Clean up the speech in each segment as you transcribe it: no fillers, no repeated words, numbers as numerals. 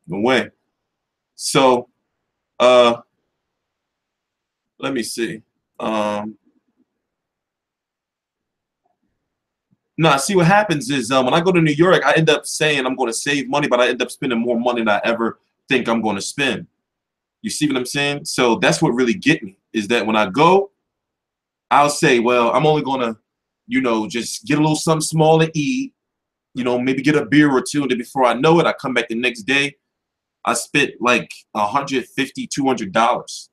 No way. So, let me see. Nah, see what happens is when I go to New York, I end up saying I'm going to save money, but I end up spending more money than I ever think I'm going to spend. You see what I'm saying? So that's what really get me is that when I go, I'll say, well, I'm only going to, just get a little something small to eat, maybe get a beer or two. And then before I know it, I come back the next day. I spent like $150, $200,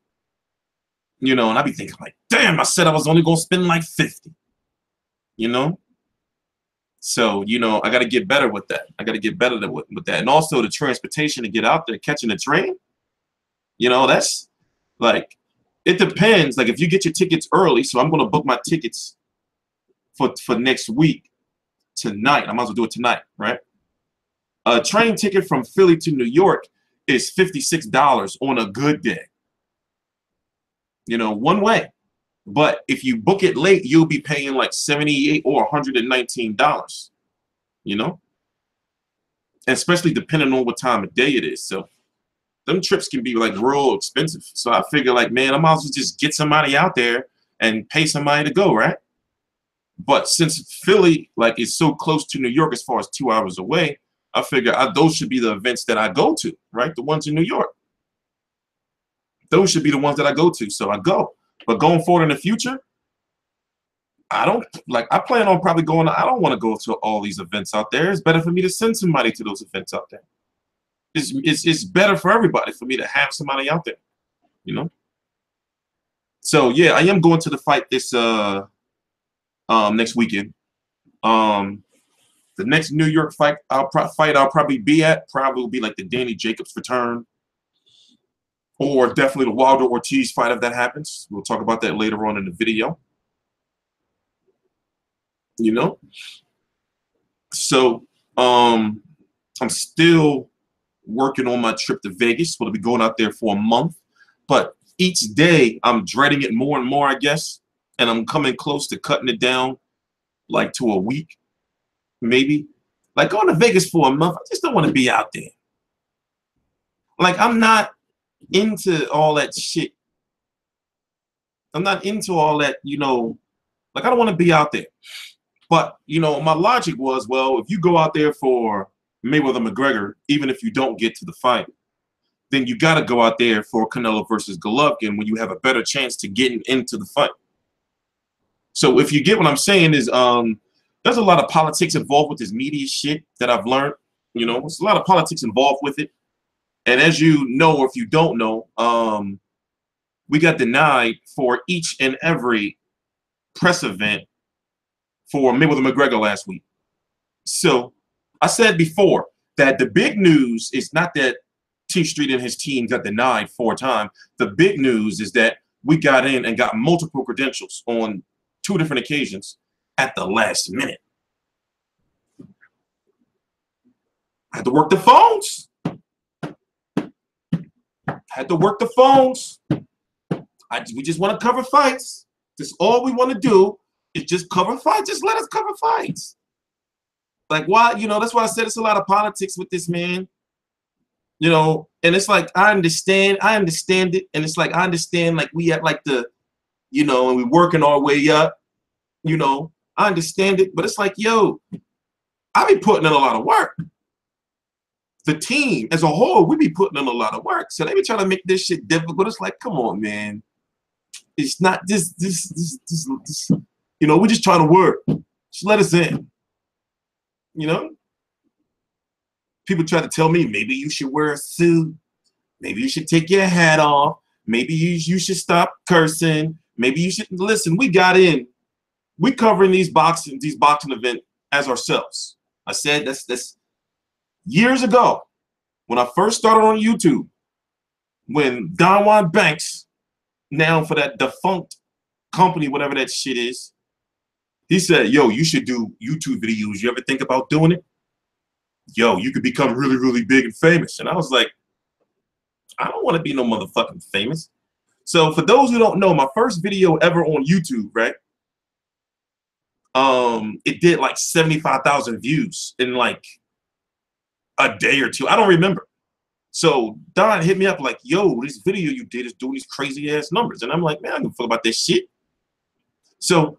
and I be thinking like, damn, I said I was only going to spend like 50, you know? So, I got to get better with that. I got to get better with that. And also the transportation to get out there, catching the train, that's like, it depends. Like if you get your tickets early, so I'm going to book my tickets for next week tonight. I might as well do it tonight, right? A train ticket from Philly to New York is $56 on a good day. One way. But if you book it late, you'll be paying like $78 or $119, especially depending on what time of day it is. So them trips can be like real expensive. So I figure like, man, I might as well just get somebody out there and pay somebody to go, right? But since Philly like is so close to New York as far as 2 hours away, I figure those should be the events that I go to, right? The ones in New York. Those should be the ones that I go to. So I go. But going forward in the future, I plan on probably going. I don't want to go to all these events out there. It's better for me to send somebody to those events out there. It's better for everybody for me to have somebody out there, So yeah, I am going to the fight this next weekend. The next New York fight I'll probably be at will be like the Danny Jacobs return, or definitely the Wilder Ortiz fight if that happens. We'll talk about that later on in the video. So I'm still working on my trip to Vegas. We'll be going out there for a month, but each day I'm dreading it more and more, I guess, and I'm coming close to cutting it down like to a week, maybe. Like going to Vegas for a month, I just don't want to be out there. Like I'm not into all that shit. I'm not into all that, like I don't want to be out there. But, my logic was, well, if you go out there for Mayweather-McGregor, even if you don't get to the fight, then you got to go out there for Canelo versus Golovkin when you have a better chance to getting into the fight. So if you get what I'm saying is there's a lot of politics involved with this media shit that I've learned. There's a lot of politics involved with it. And as you know, or if you don't know, we got denied for each and every press event for Mayweather-McGregor last week. So I said before that the big news is not that Tstreet and his team got denied 4 times. The big news is that we got in and got multiple credentials on 2 different occasions at the last minute. I had to work the phones. We just want to cover fights. That's all we want to do. Is just cover fights. Just let us cover fights. Like why, that's why I said it's a lot of politics with this, man. And it's like I understand it, and it's like I understand like we at like the, and we working our way up, I understand it, but it's like, yo, I be putting in a lot of work. The team as a whole, we be putting in a lot of work. So they be trying to make this shit difficult. It's like, come on, man. It's not this. We're just trying to work. Just let us in. People try to tell me maybe you should wear a suit. Maybe you should take your hat off. Maybe you should stop cursing. Maybe you should listen. We got in. We covering these boxing events as ourselves. I said that's years ago when I first started on YouTube. When Don Juan Banks, now for that defunct company, whatever that shit is, he said, yo, you should do YouTube videos. You ever think about doing it? Yo, you could become really, really big and famous. And I was like, I don't want to be no motherfucking famous. So for those who don't know, my first video ever on YouTube, right? It did like 75,000 views in like a day or two. I don't remember. So Don hit me up like, yo, this video you did is doing these crazy ass numbers. And I'm like, man, I don't give a fuck about this shit. So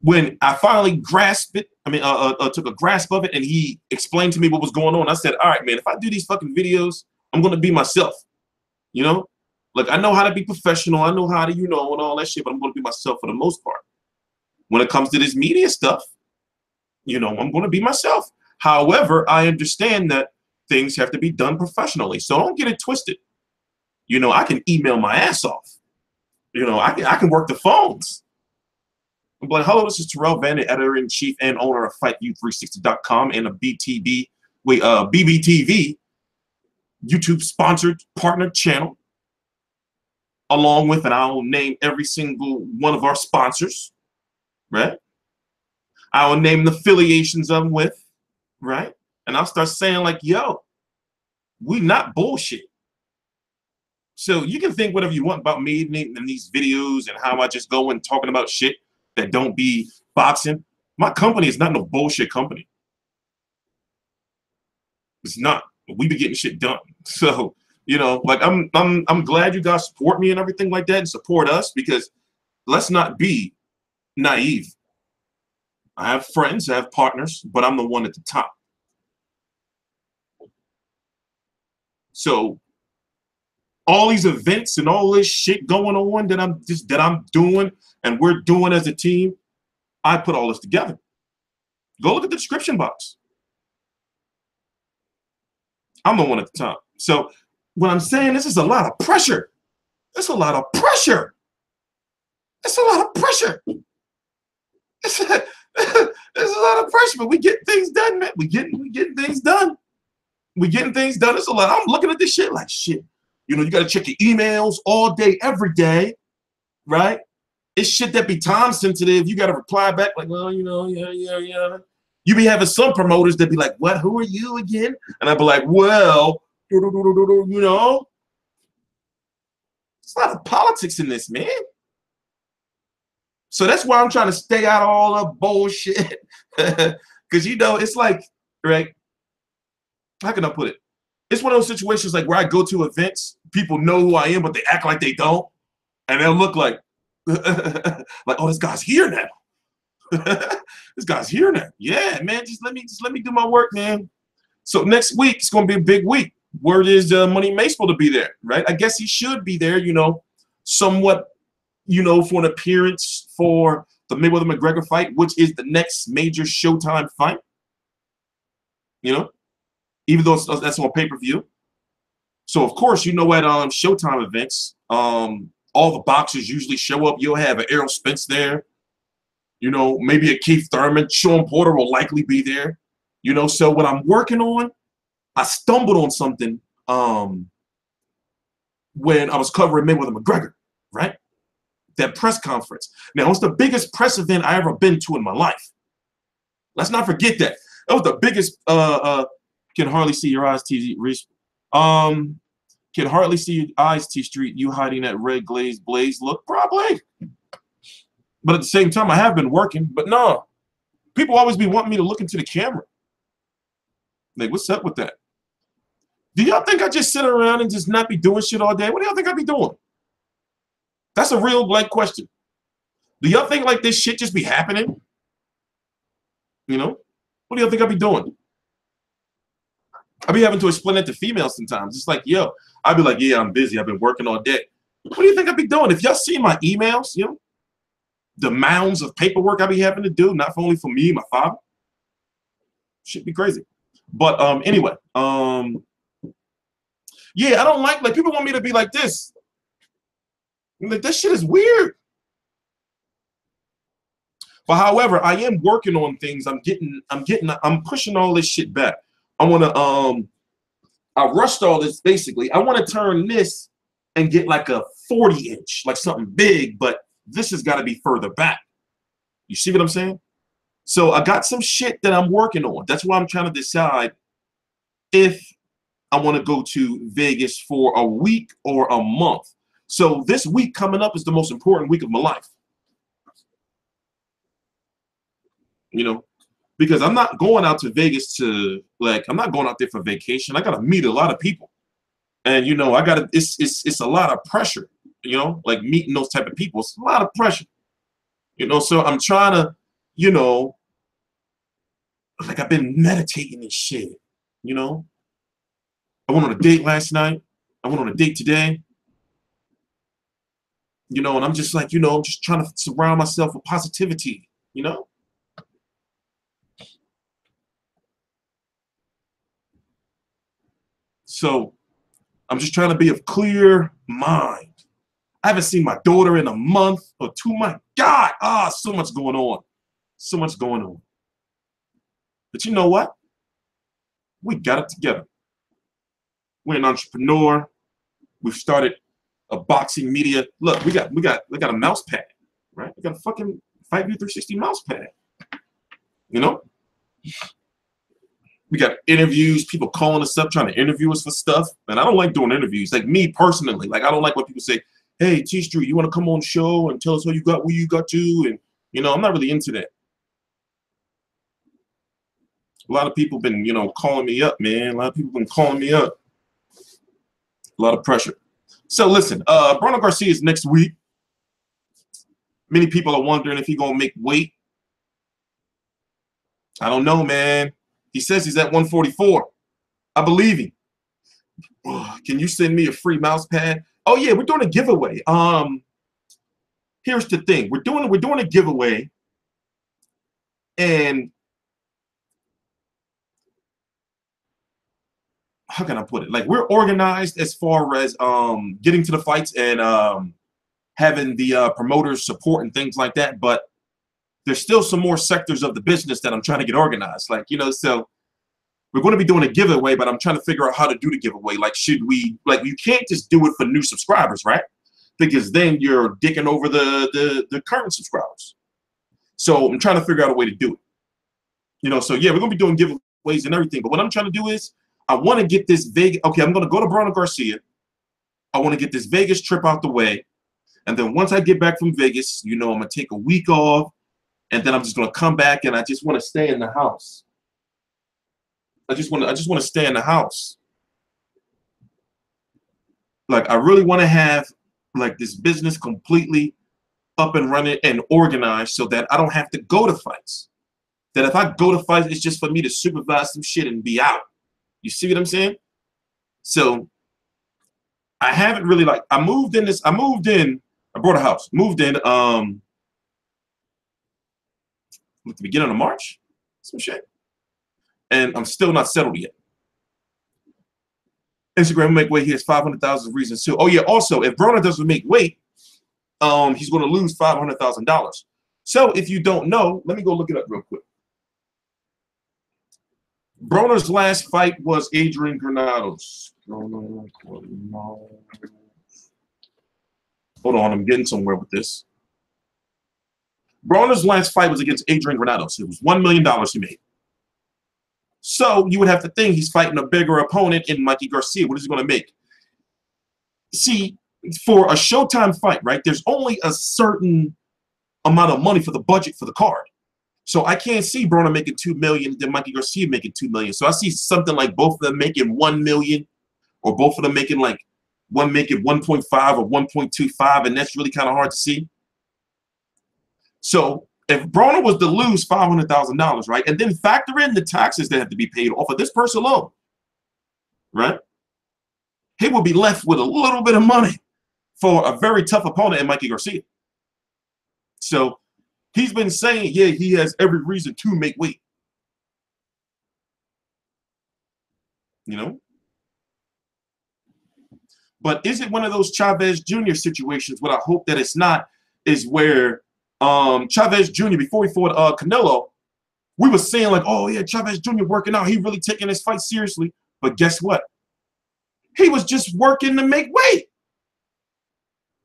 when I finally grasped it, took a grasp of it, and he explained to me what was going on, I said, all right, man, if I do these fucking videos, I'm going to be myself. You know? Like, I know how to be professional. I know how to, and all that shit, but I'm going to be myself for the most part. When it comes to this media stuff, I'm going to be myself. However, I understand that things have to be done professionally. So don't get it twisted. I can email my ass off. I can work the phones. I'm like, hello, this is Terrell Van, editor-in-chief and owner of FightView360.com and a BBTV, YouTube-sponsored partner channel, along with, and I'll name every single one of our sponsors, right? I will name the affiliations I'm with, right? And I'll start saying like, yo, we not bullshit. So you can think whatever you want about me in these videos and how I just go and talking about shit that don't be boxing. My company is not no bullshit company. It's not. We be getting shit done. So, like I'm glad you guys support me and everything like that and support us, because let's not be naive. I have friends, I have partners, but I'm the one at the top. So all these events and all this shit going on that I'm doing and we're doing as a team, I put all this together. Go look at the description box. I'm the one at the top. So what I'm saying, this is a lot of pressure. It's a lot of pressure. It's a lot of pressure. It's a lot of pressure, but we get things done, man. We getting things done. We getting things done. It's a lot. I'm looking at this shit like shit. You got to check your emails all day, every day, right? It's shit that be time sensitive. You got to reply back like, well, yeah. You be having some promoters that be like, what? Who are you again? And I'd be like, well, There's a lot of politics in this, man. So that's why I'm trying to stay out of all the bullshit. Because, it's like, right? How can I put it? It's one of those situations like where I go to events, people know who I am, but they act like they don't. And they'll look like, like, oh, this guy's here now. This guy's here now. Yeah, man, just let me do my work, man. So next week, it's going to be a big week. Word is Money May's supposed to be there, right? I guess he should be there, somewhat, for an appearance for the Mayweather-McGregor fight, which is the next major Showtime fight. Even though that's on pay-per-view. So, of course, at Showtime events, all the boxers usually show up. You'll have an Errol Spence there. Maybe a Keith Thurman. Sean Porter will likely be there. So what I'm working on, I stumbled on something when I was covering Mayweather-McGregor, right? That press conference. Now, it's the biggest press event I ever been to in my life. Let's not forget that. That was the biggest can hardly see your eyes, can hardly see your eyes, Tstreet. You hiding that red glazed blaze look, probably. But at the same time, I have been working. But no, people always be wanting me to look into the camera. Like, what's up with that? Do y'all think I just sit around and just not be doing shit all day? What do y'all think I be doing? That's a real question. Do y'all think like this shit just be happening? What do y'all think I be doing? I be having to explain it to females sometimes. It's like, yo, I'd be like, yeah, I'm busy. I've been working all day. What do you think I be doing? If y'all see my emails, the mounds of paperwork I be having to do, not only for me, my father, shit be crazy. But anyway, yeah, I don't like people want me to be like this. Like, that shit is weird. But however, I am working on things. I'm pushing all this shit back. I want to, I rushed all this basically. I want to turn this and get like a 40-inch, like something big, but this has got to be further back. You see what I'm saying? So I got some shit that I'm working on. That's why I'm trying to decide if I want to go to Vegas for a week or a month. So this week coming up is the most important week of my life. Because I'm not going out to Vegas to, I'm not going out there for vacation. I got to meet a lot of people. And you know, I gotta, it's a lot of pressure, you know, like meeting those type of people. It's a lot of pressure. You know, so I'm trying to, you know, like I've been meditating and shit, you know. I went on a date last night. I went on a date today. You know, and I'm just like, you know, I'm just trying to surround myself with positivity, you know. So I'm just trying to be of clear mind. I haven't seen my daughter in a month or two. My God, so much going on. So much going on. But you know what? We got it together. We're an entrepreneur. We've started a boxing media. Look, we got a mouse pad, right? We got a fucking Fight View 360 mouse pad. You know? We got interviews, people calling us up, trying to interview us for stuff. And I don't like doing interviews. Like me personally, like I don't like when people say, hey, Tstreet, you want to come on the show and tell us where you got to? And, you know, I'm not really into that. A lot of people been, you know, calling me up, man. A lot of people been calling me up. A lot of pressure. So listen, Broner Garcia is next week. Many people are wondering if he's going to make weight. I don't know, man. He says he's at 144. I believe him. Can you send me a free mouse pad? Oh yeah, we're doing a giveaway. Here's the thing. We're doing a giveaway, and how can I put it? Like, we're organized as far as getting to the fights and having the promoters support and things like that, but there's still some more sectors of the business that I'm trying to get organized. Like, you know, so we're going to be doing a giveaway, but I'm trying to figure out how to do the giveaway. Like, should we, like, you can't just do it for new subscribers, right? Because then you're dicking over the current subscribers. So I'm trying to figure out a way to do it. You know, so yeah, we're going to be doing giveaways and everything. But what I'm trying to do is I want to get this Vegas. Okay, I'm going to go to Broner Garcia. I want to get this Vegas trip out the way. And then once I get back from Vegas, you know, I'm going to take a week off. And then I'm just going to come back and I just want to stay in the house. I just want to stay in the house. Like, I really want to have like this business completely up and running and organized so that I don't have to go to fights. That if I go to fights, it's just for me to supervise some shit and be out. You see what I'm saying? So I haven't really, like, I bought a house, moved in at the beginning of March, some shit. And I'm still not settled yet. Instagram make weight. He has 500,000 reasons too. Oh yeah. Also, if Broner doesn't make weight, he's going to lose $500,000. So if you don't know, let me go look it up real quick. Broner's last fight was Adrien Granados. Hold on, I'm getting somewhere with this. Broner's last fight was against Adrien Granados. It was $1 million he made. So you would have to think he's fighting a bigger opponent in Mikey Garcia. What is he going to make? See, for a Showtime fight, right, there's only a certain amount of money for the budget for the card. So I can't see Broner making $2 million, then Mikey Garcia making $2 million. So I see something like both of them making $1 million, or both of them making like one making 1.5 or 1.25, and that's really kind of hard to see. So if Broner was to lose $500,000, right, and then factor in the taxes that have to be paid off of this purse alone, right, he will be left with a little bit of money for a very tough opponent in Mikey Garcia. So he's been saying, yeah, he has every reason to make weight. You know? But is it one of those Chavez Jr. situations? What I hope that it's not is where Chavez Jr., before he fought Canelo, we were saying like, oh yeah, Chavez Jr. working out. He really taking his fight seriously. But guess what? He was just working to make weight.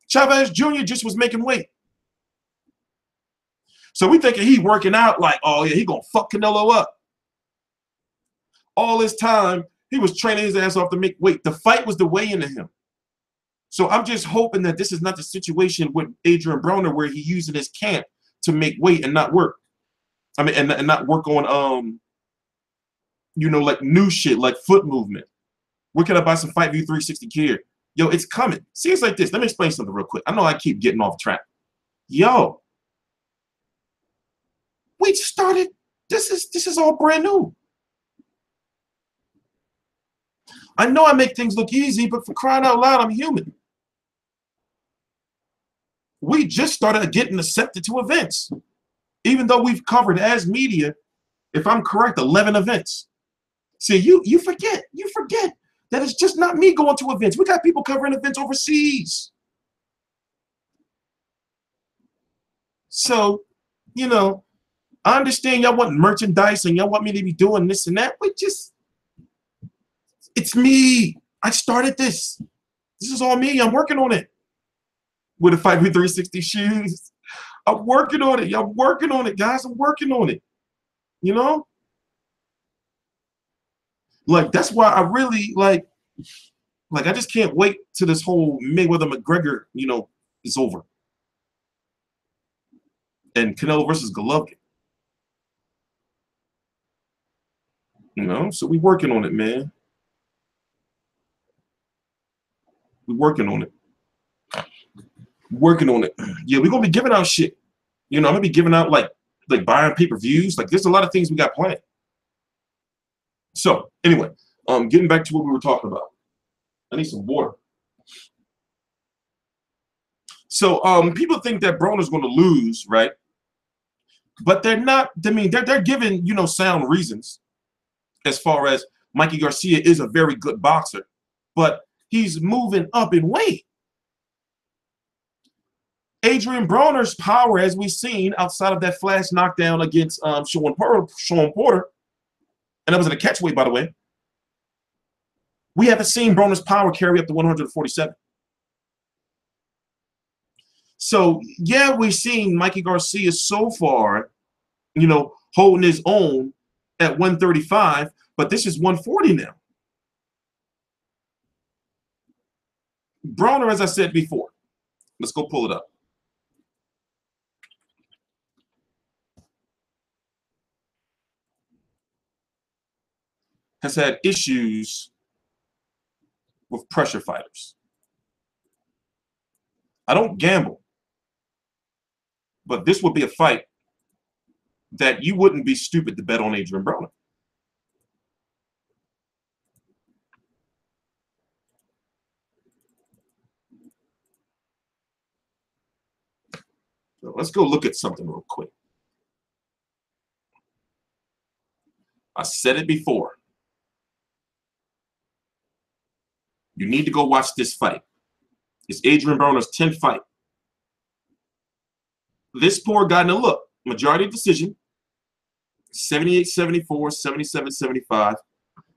Chavez Jr. just was making weight. So we thinking he working out like, oh yeah, he gonna fuck Canelo up. All this time, he was training his ass off to make weight. The fight was the way into him. So I'm just hoping that this is not the situation with Adrien Broner where he's using his camp to make weight and not work. I mean, and not work on, you know, like new shit, like foot movement. Where can I buy some Fight View 360 gear? Yo, it's coming. See, it's like this. Let me explain something real quick. I know I keep getting off track. Yo, we started. This is all brand new. I know I make things look easy, but for crying out loud, I'm human. We just started getting accepted to events. Even though we've covered as media, if I'm correct, 11 events. See, you forget that it's just not me going to events. We got people covering events overseas. So, you know, I understand y'all want merchandise and y'all want me to be doing this and that. But just, it's me. I started this. This is all me. I'm working on it. With the Fight View 360 shoes. I'm working on it. Y'all working on it, guys. I'm working on it. You know? Like, that's why I really, like I just can't wait till this whole Mayweather-McGregor, you know, is over. And Canelo versus Golovkin. You know? So we working on it, man. We working on it. Working on it. Yeah, we're gonna be giving out shit. You know, I'm gonna be giving out like buying pay-per-views. Like, there's a lot of things we got planned. So anyway, getting back to what we were talking about. I need some water. So people think that Broner's gonna lose, right? But they're not. I mean, they're giving, you know, sound reasons. As far as Mikey Garcia is a very good boxer, but he's moving up in weight. Adrien Broner's power, as we've seen outside of that flash knockdown against Sean Porter, and that was in a catchweight, by the way, we haven't seen Broner's power carry up to 147. So, yeah, we've seen Mikey Garcia so far, you know, holding his own at 135, but this is 140 now. Broner, as I said before, let's go pull it up. Has had issues with pressure fighters. I don't gamble, but this would be a fight that you wouldn't be stupid to bet on Adrien Broner. So let's go look at something real quick. I said it before. You need to go watch this fight. It's Adrien Broner's 10th fight. This poor guy, now look, majority decision, 78-74, 77-75,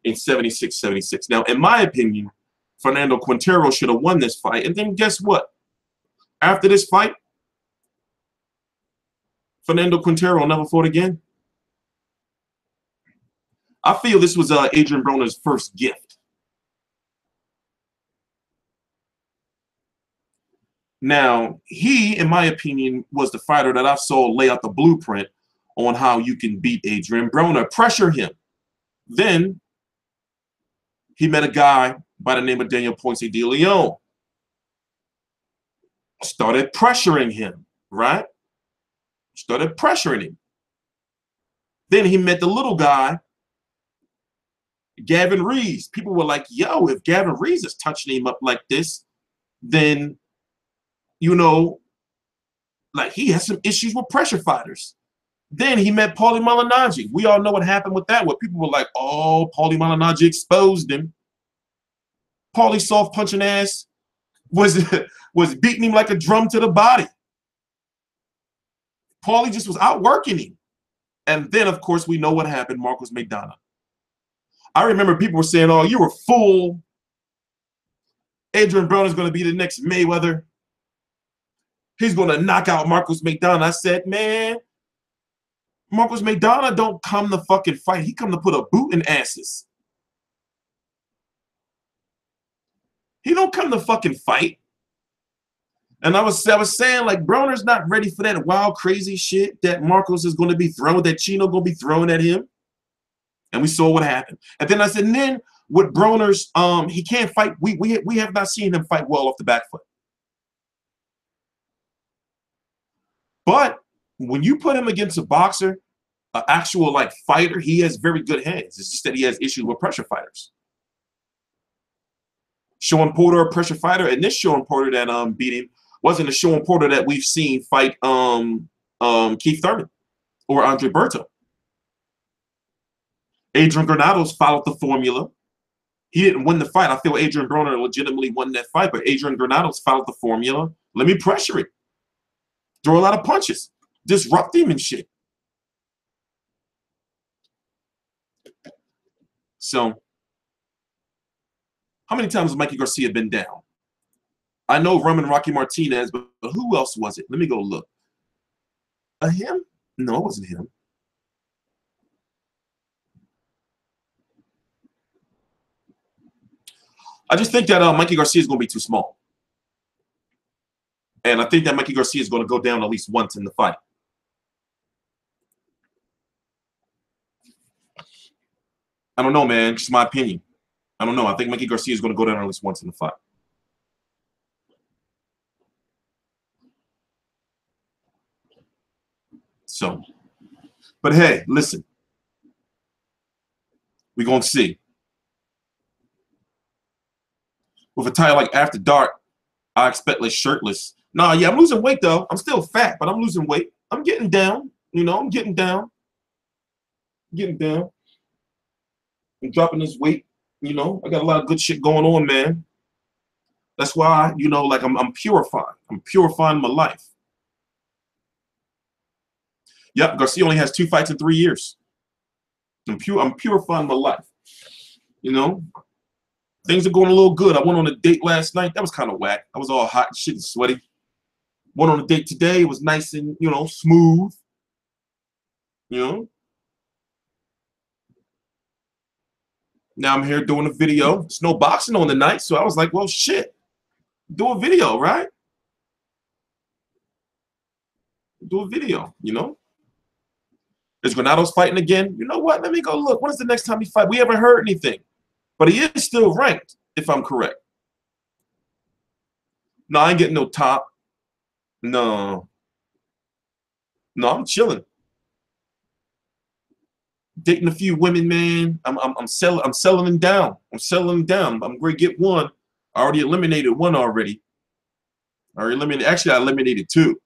and 76-76. Now, in my opinion, Fernando Quintero should have won this fight. And then guess what? After this fight, Fernando Quintero never fought again. I feel this was Adrien Broner's first gift. Now, he, in my opinion, was the fighter that I saw lay out the blueprint on how you can beat Adrien Broner. Pressure him. Then he met a guy by the name of Daniel Ponce de Leon. Started pressuring him, right? Started pressuring him. Then he met the little guy, Gavin Rees. People were like, yo, if Gavin Rees is touching him up like this, then, you know, like, he has some issues with pressure fighters. Then he met Paulie Malignaggi. We all know what happened with that, where people were like, oh, Paulie Malignaggi exposed him. Paulie soft punching ass was beating him like a drum to the body. Paulie just was outworking him. And then, of course, we know what happened, Marcos Maidana. I remember people were saying, oh, you were a fool. Adrien Broner is going to be the next Mayweather. He's going to knock out Marcos Maidana. I said, man, Marcos Maidana don't come to fucking fight. He come to put a boot in asses. He don't come to fucking fight. And I was saying, like, Broner's not ready for that wild, crazy shit that Marcos is going to be throwing, that Chino going to be throwing at him. And we saw what happened. And then I said, and then with Broner's, he can't fight. We have not seen him fight well off the back foot. But when you put him against a boxer, an actual like fighter, he has very good hands. It's just that he has issues with pressure fighters. Sean Porter, a pressure fighter, and this Sean Porter that beat him wasn't a Sean Porter that we've seen fight Keith Thurman or Andre Berto. Adrien Granados followed the formula. He didn't win the fight. I feel Adrien Broner legitimately won that fight, but Adrien Granados followed the formula. Let me pressure it. Throw a lot of punches. Disrupt him and shit. So, how many times has Mikey Garcia been down? I know Roman Rocky Martinez, but who else was it? Let me go look. Him? No, it wasn't him. I just think that Mikey Garcia is going to be too small. And I think that Mikey Garcia is going to go down at least once in the fight. I don't know, man. It's my opinion. I don't know. I think Mikey Garcia is going to go down at least once in the fight. So, but hey, listen. We're going to see. With a title like After Dark, I expect less shirtless. Nah, yeah, I'm losing weight, though. I'm still fat, but I'm losing weight. I'm getting down. You know, I'm getting down. Getting down. I'm dropping this weight. You know, I got a lot of good shit going on, man. That's why, you know, like I'm purifying. I'm purifying my life. Yep, Garcia only has 2 fights in 3 years. I'm purifying my life. You know? Things are going a little good. I went on a date last night. That was kind of whack. I was all hot and shit and sweaty. Went on a date today. It was nice and, you know, smooth. You know? Now I'm here doing a video. There's no boxing on the night, so I was like, well, shit. Do a video, right? Do a video, you know? Is Granados fighting again? You know what? Let me go look. When is the next time he fight? We haven't heard anything. But he is still ranked, if I'm correct. No, I ain't getting no top. No. No, I'm chilling. Dating a few women, man. I'm selling them down. I'm selling them down. I'm going to get one. I already eliminated one already. Actually, I eliminated 2.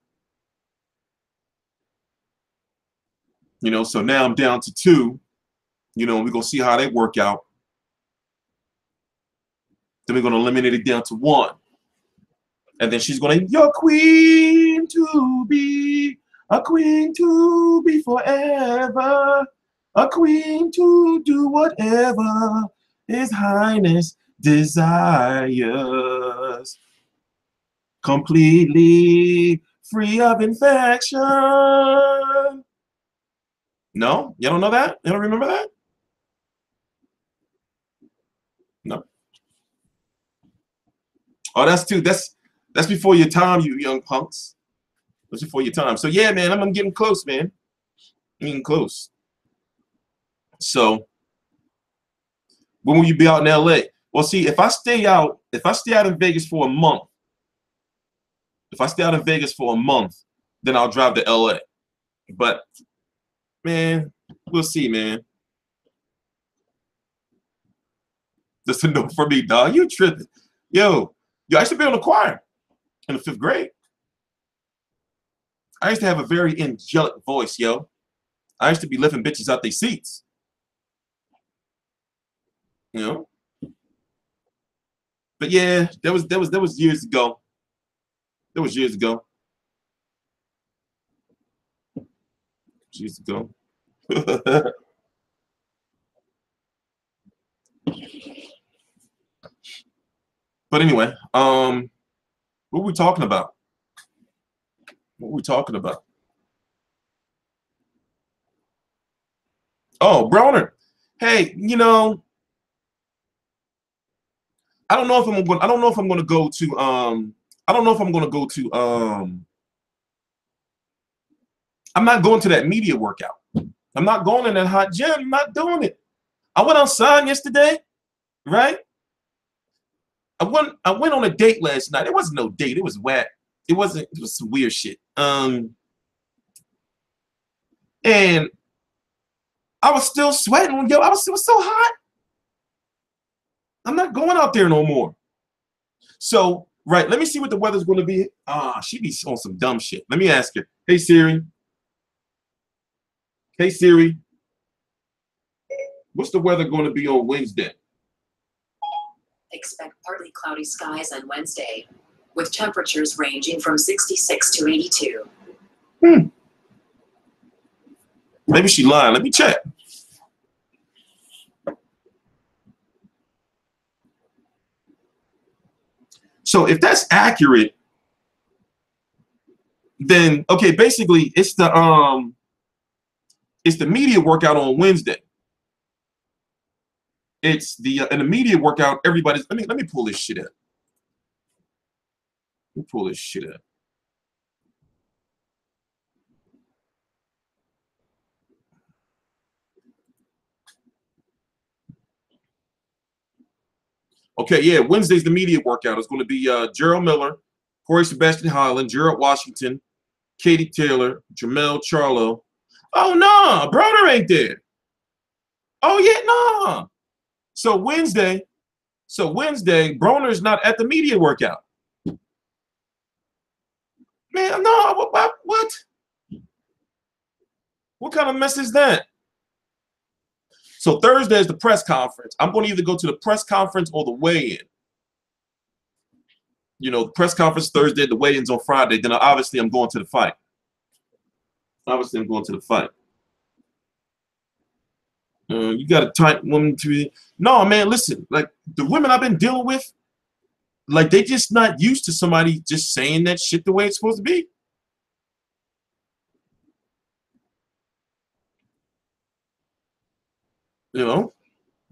You know, so now I'm down to 2. You know, we're going to see how they work out. Then we're going to eliminate it down to 1. And then she's going to, your queen to be, a queen to be forever, a queen to do whatever His Highness desires. Completely free of infection. No? You don't know that? You don't remember that? No. Oh, that's before your time, you young punks. That's before your time. So yeah, man, I'm getting close, man. I'm getting close. So when will you be out in LA? Well, see, if I stay out in Vegas for a month, then I'll drive to LA. But man, we'll see, man. That's a no for me, dog. You tripping. Yo, I used to be on the choir in the 5th grade. I used to have a very angelic voice, yo. I used to be lifting bitches out their seats. You know? But yeah, that was years ago. That was years ago. Years ago. But anyway, what were we talking about? Oh, Broner. Hey, you know, I don't know if I'm going to go to I'm not going to that media workout. I'm not going in that hot gym. I'm not doing it. I went outside yesterday. right? I went on a date last night. It wasn't no date. It was whack. It was some weird shit. And I was still sweating. Yo, it was so hot. I'm not going out there no more. So, right, let me see what the weather's going to be. She be on some dumb shit. Let me ask her. Hey, Siri. Hey, Siri. What's the weather going to be on Wednesday? Expect partly cloudy skies on Wednesday, with temperatures ranging from 66 to 82. Maybe she lying. Let me check. So if that's accurate, then okay, basically it's the media workout on Wednesday. It's the in the media workout, everybody's let me pull this shit up. Let me pull this shit up. Okay, yeah, Wednesday's the media workout. It's going to be Gerald Miller, Corey Sebastian Holland, Gerald Washington, Katie Taylor, Jamel Charlo. Oh, no, Broner ain't there. Oh, yeah, no. So Wednesday, Broner's not at the media workout. Man, no, what? What kind of mess is that? So Thursday is the press conference. I'm going to either go to the press conference or the weigh-in. You know, the press conference Thursday, the weigh-in's on Friday. Then obviously I'm going to the fight. Obviously I'm going to the fight. You got a tight woman to... No, man, listen. Like, the women I've been dealing with, like, they just not used to somebody just saying that shit the way it's supposed to be. You know?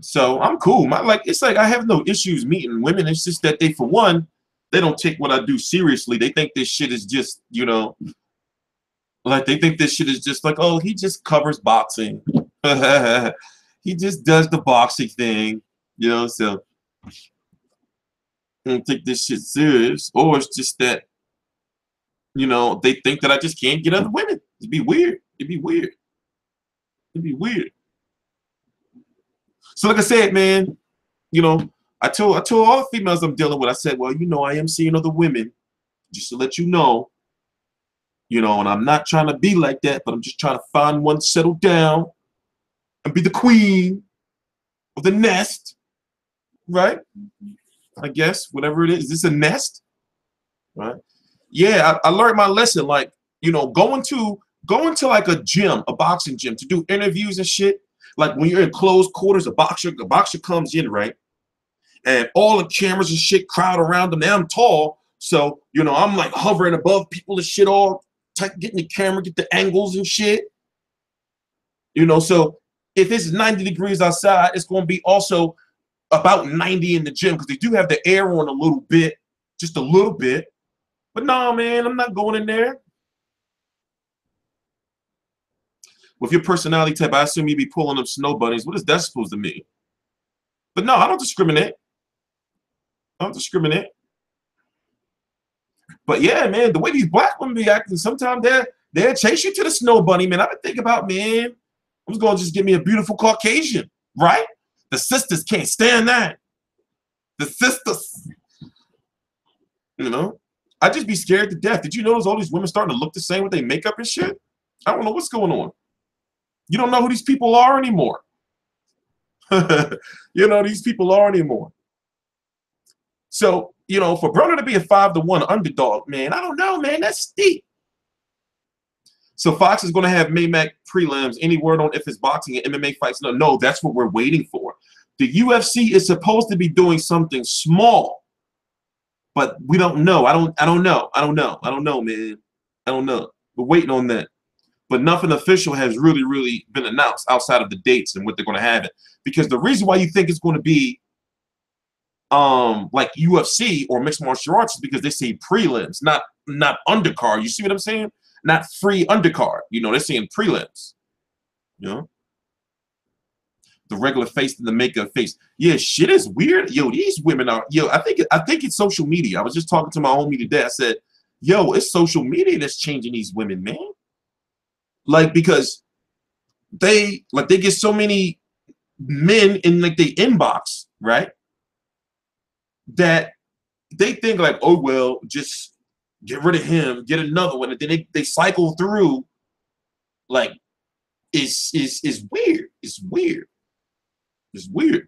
So I'm cool. It's like I have no issues meeting women. It's just that they, for one, they don't take what I do seriously. They think this shit is just, you know, like they think this shit is just like, oh, he just covers boxing. He just does the boxing thing, you know. So I don't take this shit serious, or it's just that, you know, they think that I just can't get other women. It'd be weird. It'd be weird. It'd be weird. So like I said, man, you know, I told all the females I'm dealing with, I said, well, you know, I am seeing other women, just to let you know, and I'm not trying to be like that, but I'm just trying to find one, settle down, and be the queen of the nest, right? I guess, whatever it is. Is this a nest? Right? Yeah, I learned my lesson. Like, you know, going to like a gym, a boxing gym, to do interviews and shit. Like when you're in closed quarters, a boxer comes in, right? And all the cameras and shit crowd around them. Now I'm tall, so, you know, I'm like hovering above people and shit, all tight, getting the camera, get the angles and shit. You know, so if it's 90 degrees outside, it's going to be also about 90 in the gym, because they do have the air on a little bit, just a little bit. But no, man, I'm not going in there. With your personality type, I assume you'd be pulling up snow bunnies. What is that supposed to mean? But no, I don't discriminate. I don't discriminate. But yeah, man, the way these black women be acting, sometimes they'll chase you to the snow bunny, man. I've been thinking about, man, I'm just going to just get me a beautiful Caucasian, right? The sisters can't stand that. The sisters. You know? I'd just be scared to death. Did you notice all these women starting to look the same with their makeup and shit? I don't know what's going on. You don't know who these people are anymore. You know, these people are anymore. So, you know, for Broner to be a 5-1 underdog, man, I don't know, man. That's steep. So Fox is going to have Maymac prelims. Any word on if it's boxing and MMA fights? No, that's what we're waiting for. The UFC is supposed to be doing something small, but we don't know. I don't know, man. I don't know. We're waiting on that. But nothing official has really been announced outside of the dates and what they're going to have it. Because the reason why you think it's going to be like UFC or mixed martial arts is because they say prelims, not undercard. You see what I'm saying? Not free undercard. You know, they're saying prelims. You know? the regular face than the makeup face. Yeah, shit is weird. Yo, these women are, yo, I think it's social media. I was just talking to my homie today. I said, yo, it's social media that's changing these women, man. Like, because they get so many men in like the inbox, right? That they think like, oh well, just get rid of him, get another one, and then they cycle through. Like, it's weird. It's weird. It's weird.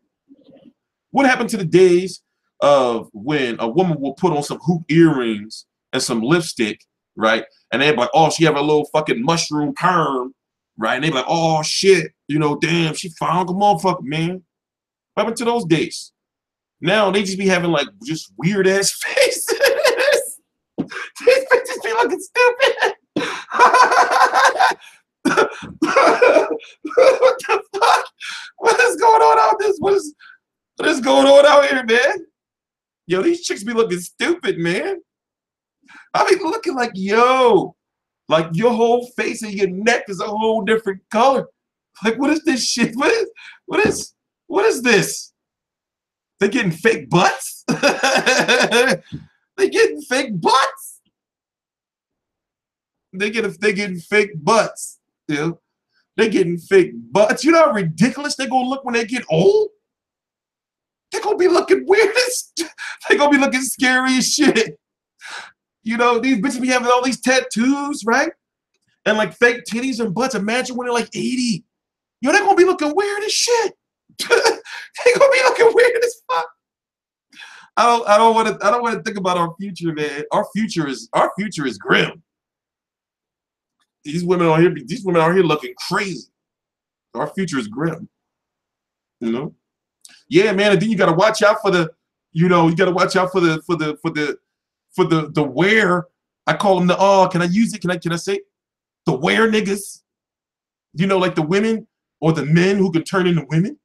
What happened to the days of when a woman will put on some hoop earrings and some lipstick, right? And they're like, oh, she have a little fucking mushroom perm, right? And they're like, oh shit, you know, damn, she found a motherfucker, man. What happened to those days? Now they just be having like just weird ass faces. These bitches be looking stupid. What the fuck? What is going on out this? What is going on out here, man? Yo, these chicks be looking stupid, man. I be looking like, yo, like your whole face and your neck is a whole different color. Like, what is this shit? What is this? They getting fake butts? They getting fake butts? They getting fake butts. You know? They getting fake butts. You know how ridiculous they gonna look when they get old? They gonna be looking weird. They gonna be looking scary as shit. You know, these bitches be having all these tattoos, right? And like fake titties and butts. Imagine when they're like 80. Yo, they're gonna be looking weird as shit. They gonna be looking weird as fuck. I don't want to think about our future, man. Our future is grim. These women out here looking crazy. Our future is grim. You know? Yeah, man, and then you gotta watch out for the, you gotta watch out for the wear. I call them the can I use it? Can I say it? The wear niggas? You know, like the women or the men who can turn into women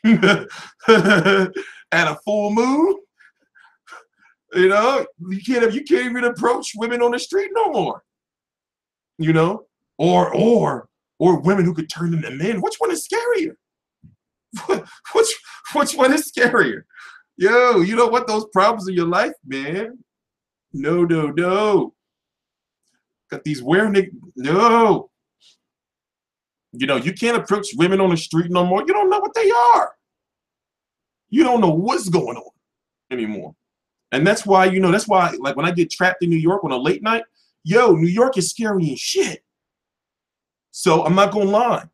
at a full moon. You know, you can't even approach women on the street no more. You know, or women who could turn into men. Which one is scarier? Which one is scarier? Yo, you don't want those problems in your life, man. No. Got these weird niggas. No. You know, you can't approach women on the street no more. You don't know what they are. You don't know what's going on anymore. And that's why, like when I get trapped in New York on a late night, yo, New York is scary as shit. So I'm not gonna lie.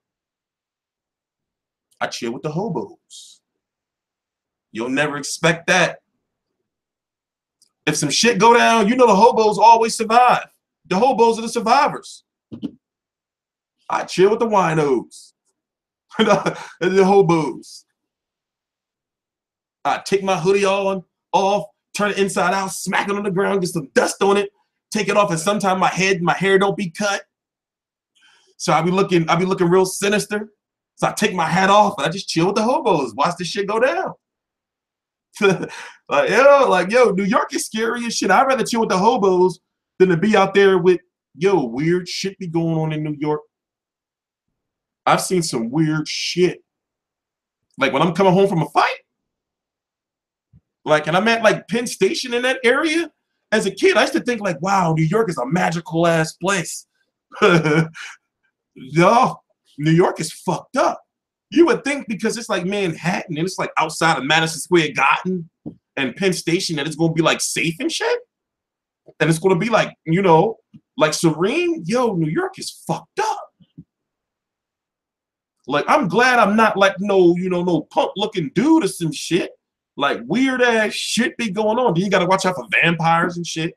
I chill with the hobos. You'll never expect that. If some shit go down, you know the hobos always survive. The hobos are the survivors. I chill with the winos. The hobos. I take my hoodie off, turn it inside out, smack it on the ground, get some dust on it, take it off, and sometimes my hair don't be cut. So I be looking real sinister. So I take my hat off and I just chill with the hobos, watch this shit go down. like yo, New York is scary as shit. I'd rather chill with the hobos than to be out there with, yo, weird shit be going on in New York. I've seen some weird shit. Like when I'm coming home from a fight, like, and I'm at like Penn Station in that area. As a kid, I used to think like, wow, New York is a magical ass place. No, New York is fucked up. You would think because it's like Manhattan and it's like outside of Madison Square Garden and Penn Station that it's gonna be like safe and shit. And it's gonna be like, like serene. Yo, New York is fucked up. Like, I'm glad I'm not like no punk looking dude or some shit. Like weird ass shit be going on. Then you gotta watch out for vampires and shit.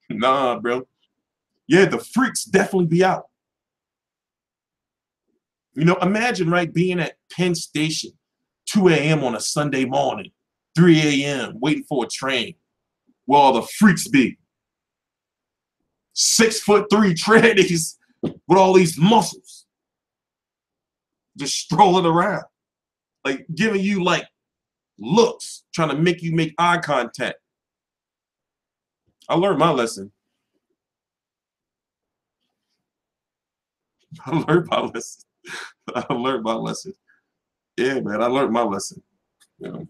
Nah, bro. Yeah, the freaks definitely be out. Imagine, right, being at Penn Station, 2 a.m. on a Sunday morning, 3 a.m., waiting for a train, where all the freaks be. 6'3" trannies with all these muscles. Just strolling around. Like, giving you, like, looks, trying to make you make eye contact. I learned my lesson. I learned my lesson. I learned my lesson. Yeah, man, I learned my lesson. You know?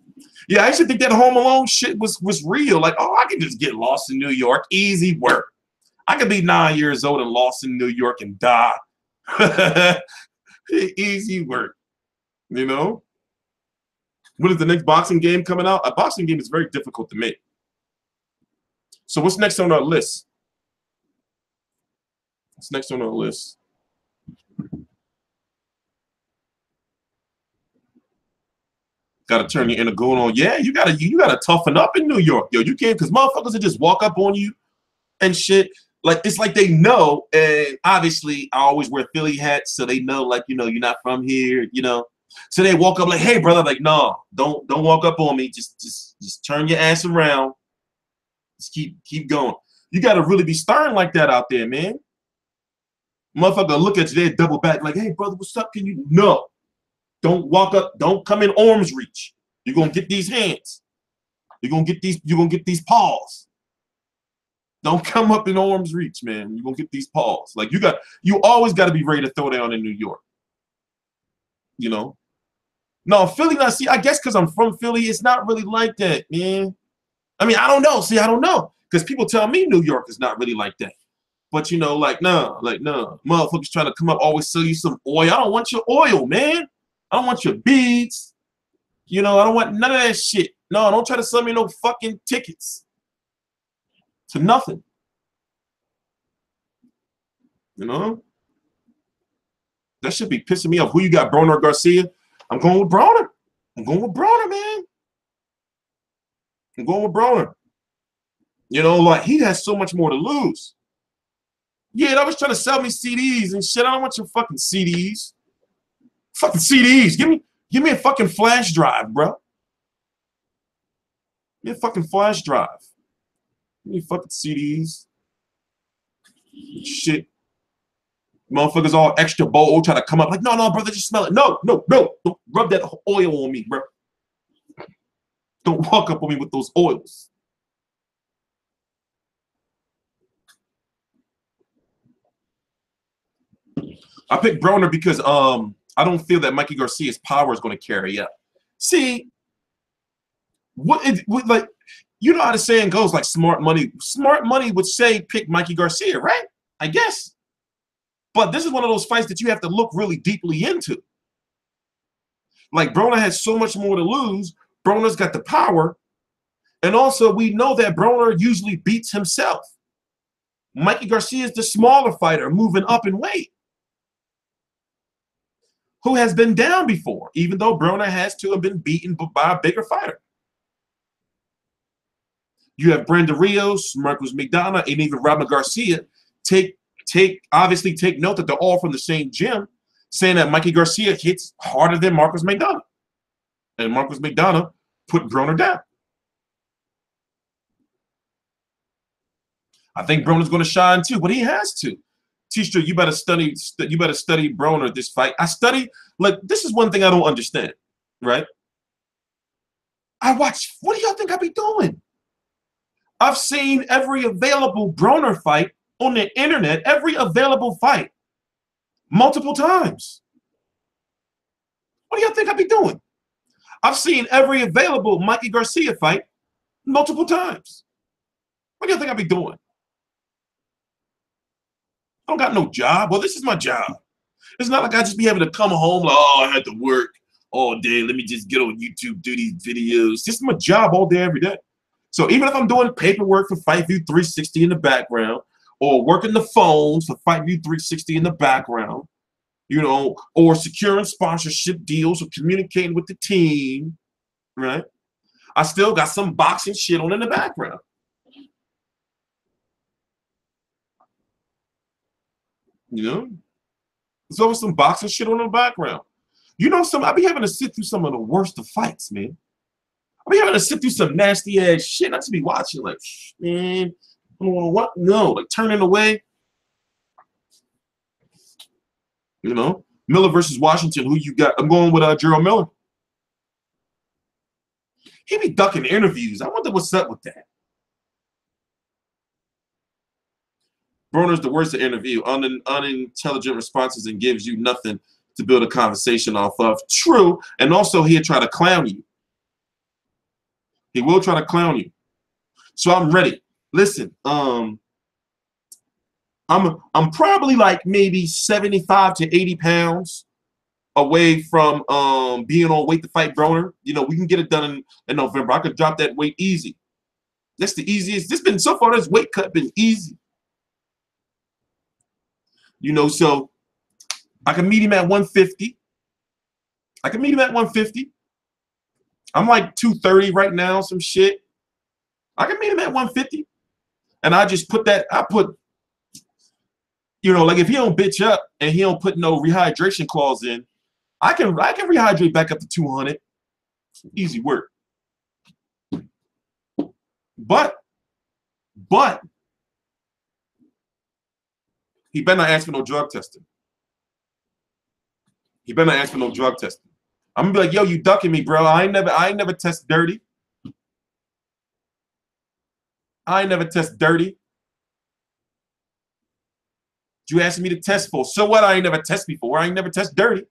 Yeah, I used to think that Home Alone shit was real. Like, oh, I can just get lost in New York. Easy work. I could be 9 years old and lost in New York and die. Easy work. You know? What is the next boxing game coming out? A boxing game is very difficult to make. So what's next on our list? What's next on our list? Got to turn your inner goon on. Yeah, you gotta toughen up in New York, yo. You can't, because motherfuckers will just walk up on you and shit. Like, it's like they know, and obviously I always wear Philly hats, so they know, like, you know, you're not from here, you know. So they walk up like, hey, brother, like, no, don't walk up on me. Just turn your ass around. Just keep going. You gotta really be stern like that out there, man. Motherfucker look at you, they double back, like, hey, brother, what's up? Can you? No. Don't walk up, don't come in arm's reach. You're gonna get these hands. You're gonna get these paws. Don't come up in arm's reach, man. You're gonna get these paws. Like, you always gotta be ready to throw down in New York. You know? No, Philly, now see, I guess because I'm from Philly, it's not really like that, man. I mean, I don't know. See, I don't know. Because people tell me New York is not really like that. But you know, like, no. Motherfuckers trying to come up, always sell you some oil. I don't want your oil, man. I don't want your beads. You know, I don't want none of that shit. No, don't try to sell me no fucking tickets to nothing. You know? That should be pissing me off. Who you got, Broner or Garcia? I'm going with Broner. I'm going with Broner, man. I'm going with Broner. You know, like, he has so much more to lose. Yeah, that was trying to sell me CDs and shit. I don't want your fucking CDs. Fucking CDs. Give me a fucking flash drive, bro. Give me a fucking flash drive. Give me fucking CDs. Shit. Motherfuckers all extra bold, trying to come up like, no, brother, just smell it. No. Don't rub that oil on me, bro. Don't walk up on me with those oils. I picked Broner because I don't feel that Mikey Garcia's power is going to carry up. See, like, you know how the saying goes, like, smart money would say pick Mikey Garcia, right? I guess. But this is one of those fights that you have to look really deeply into. Like, Broner has so much more to lose. Broner's got the power. And also, we know that Broner usually beats himself. Mikey Garcia is the smaller fighter moving up in weight, who has been down before, even though Broner has to have been beaten by a bigger fighter. You have Brandon Rios, Marcos McDonough, and even Robert Garcia obviously take note that they're all from the same gym, saying that Mikey Garcia hits harder than Marcos McDonough. And Marcos McDonough put Broner down. I think Broner's going to shine too, but he has to. Tstreet, you better study Broner this fight. Like, this is one thing I don't understand, right? What do y'all think I be doing? I've seen every available Broner fight on the internet, every available fight, multiple times. What do y'all think I be doing? I've seen every available Mikey Garcia fight multiple times. What do y'all think I be doing? I don't got no job. Well, this is my job. It's not like I just be able to come home like, oh, I had to work all day. Let me just get on YouTube, do these videos. This is my job all day, every day. So even if I'm doing paperwork for Fight View 360 in the background, or working the phones for Fight View 360 in the background, you know, or securing sponsorship deals or communicating with the team, right? I still got some boxing shit on in the background. You know? There's always some boxing shit on in the background. You know, I be having to sit through some of the worst of fights, man. I be having to sit through some nasty ass shit. I just be watching like, man, I don't know what? No, like turning away. You know? Miller versus Washington, who you got? I'm going with Gerald Miller. He be ducking interviews. I wonder what's up with that. Broner's the worst to interview. Unintelligent responses and gives you nothing to build a conversation off of. True, and also he'll try to clown you. He will try to clown you. So I'm ready. Listen, I'm probably like maybe 75 to 80 pounds away from being on weight to fight Broner. You know, we can get it done in November. I could drop that weight easy. That's the easiest. This been so far, this weight cut been easy. You know, so I can meet him at 150. I can meet him at 150. I'm like 230 right now, some shit. I can meet him at 150. And I just put that, I put, you know, like if he don't bitch up and he don't put no rehydration clause in, I can rehydrate back up to 200. Easy work. But he better not ask for no drug testing. He better not ask for no drug testing. I'm gonna be like, yo, you ducking me, bro. I ain't never test dirty. I ain't never test dirty. You asking me to test for? So what? I ain't never test before. I ain't never test dirty.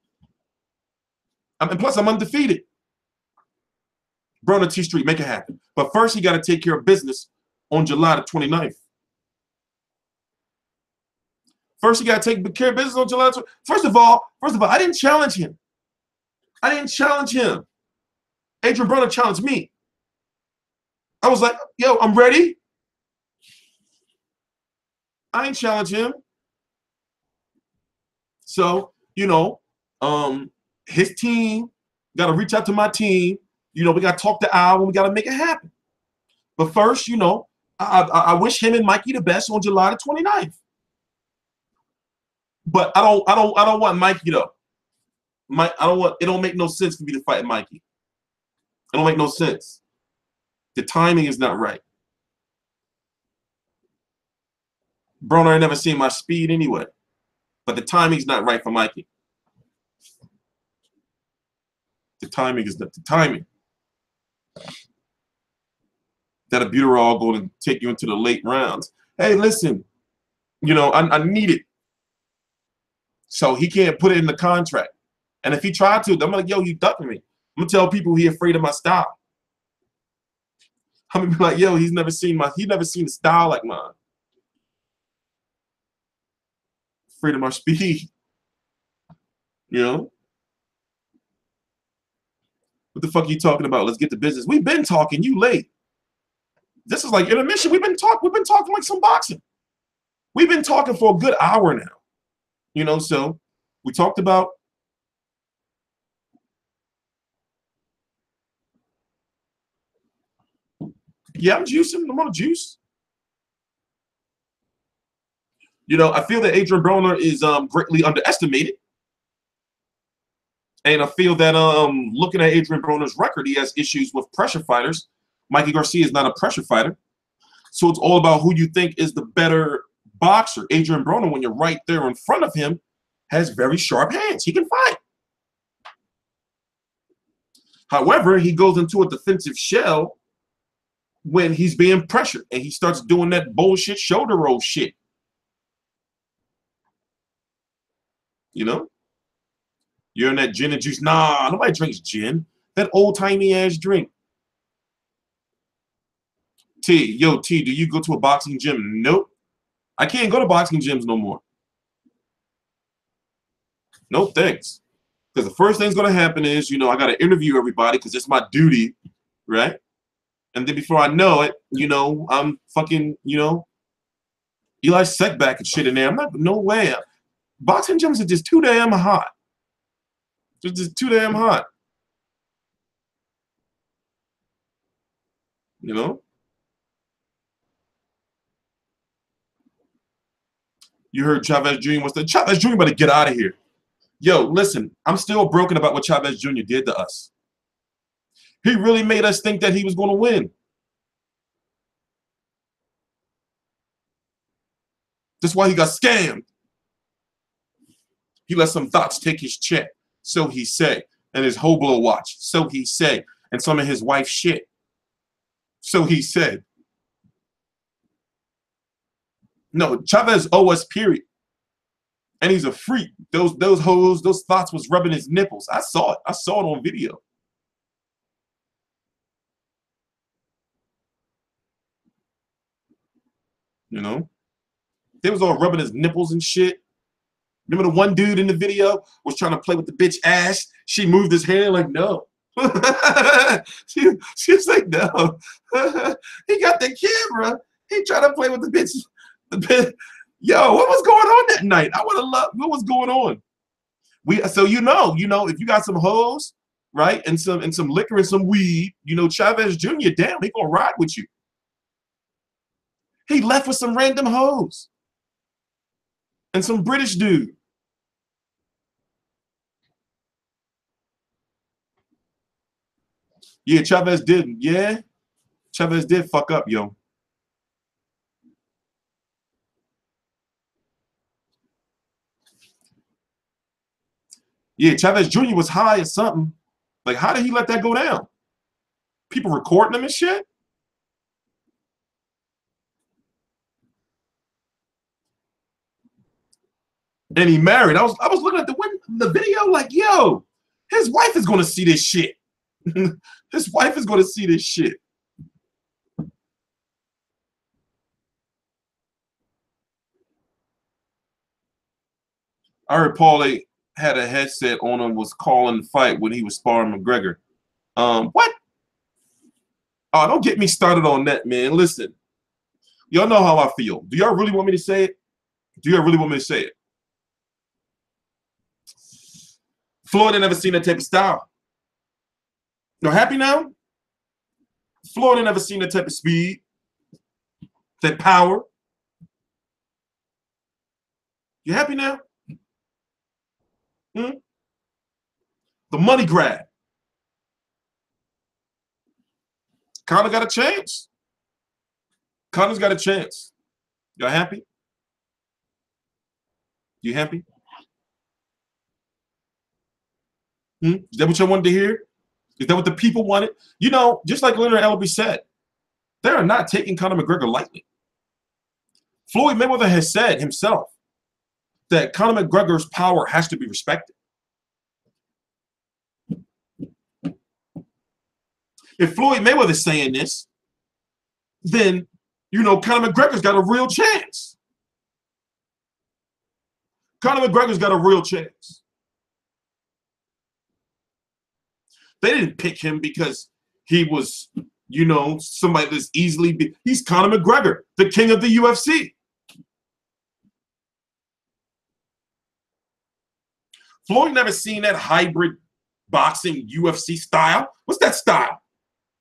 And plus, I'm undefeated. Broner Tstreet, make it happen. But first, he got to take care of business on July the 29th. First, he got to take care of business on July 29th. First of all, I didn't challenge him. I didn't challenge him. Adrien Broner challenged me. I was like, yo, I'm ready. I ain't challenge him. So, you know, his team got to reach out to my team. You know, we got to talk to Al and we got to make it happen. But first, you know, I wish him and Mikey the best on July the 29th. But I don't want Mikey though. It don't make no sense for me to fight Mikey. It don't make no sense. The timing is not right. Broner ain't never seen my speed anyway. But the timing's not right for Mikey. The timing is not the timing. That albuterol going to take you into the late rounds. Hey, listen, you know, I need it. So he can't put it in the contract. And if he tried to, I'm like, yo, you ducking me. I'm gonna tell people he afraid of my style. I'm gonna be like, yo, he's never seen a style like mine. Afraid of my speed. You know? What the fuck are you talking about? Let's get to business. We've been talking, you late. This is like intermission. We've been talking like some boxing. We've been talking for a good hour now. You know, so we talked about yeah, I'm juicing. I'm on a juice. You know, I feel that Adrien Broner is greatly underestimated. And I feel that looking at Adrien Broner's record, he has issues with pressure fighters. Mikey Garcia is not a pressure fighter. So it's all about who you think is the better boxer. Adrien Broner, when you're right there in front of him, has very sharp hands. He can fight. However, he goes into a defensive shell when he's being pressured and he starts doing that bullshit shoulder roll shit. You know? You're in that gin and juice. Nah, nobody drinks gin. That old-timey ass drink. T, do you go to a boxing gym? Nope. I can't go to boxing gyms no more. No thanks. Because the first thing's going to happen is, you know, I got to interview everybody because it's my duty, right? And then before I know it, you know, I'm fucking, you know, Eli Setback and shit in there. I'm not, no way. Boxing gyms are just too damn hot. They're just too damn hot. You know? You heard Chavez Jr. wants to. Chavez Jr. better get out of here. Yo, listen, I'm still broken about what Chavez Jr. did to us. He really made us think that he was going to win. That's why he got scammed. He let some thoughts take his check, so he say, and his Hoblo watch, so he say, and some of his wife's shit, so he said. No, Chavez owe us, period. And he's a freak. Those hoes, those thoughts was rubbing his nipples. I saw it. I saw it on video. You know? They was all rubbing his nipples and shit. Remember the one dude in the video was trying to play with the bitch ass? She moved his hand like, no. she was like, no. He got the camera. He tried to play with the bitch. Yo, what was going on that night? I would have loved what was going on. So you know, if you got some hoes, right, and some liquor and some weed, Chavez Jr. damn, he gonna ride with you. He left with some random hoes and some British dude. Yeah, Chavez did. Yeah, Chavez did fuck up, yo. Yeah, Chavez Jr. was high or something. Like, how did he let that go down? People recording him and shit? And he married. I was looking at the video like, yo, his wife is going to see this shit. His wife is going to see this shit. I heard Paulie had a headset on him, was calling the fight when he was sparring McGregor. What? Oh, don't get me started on that, man. Listen, y'all know how I feel. Do y'all really want me to say it? Do y'all really want me to say it? Floyd had never seen that type of style. You happy now? Floyd had never seen that type of speed, that power. You happy now? The money grab. Conor got a chance. Conor's got a chance. Y'all happy? You happy? Is that what y'all wanted to hear? Is that what the people wanted? Just like Leonard Ellerby said, they are not taking Conor McGregor lightly. Floyd Mayweather has said himself that Conor McGregor's power has to be respected. If Floyd Mayweather's saying this, then, Conor McGregor's got a real chance. Conor McGregor's got a real chance. They didn't pick him because he was, somebody that's easily... He's Conor McGregor, the king of the UFC. Floyd never seen that hybrid boxing UFC style. What's that style?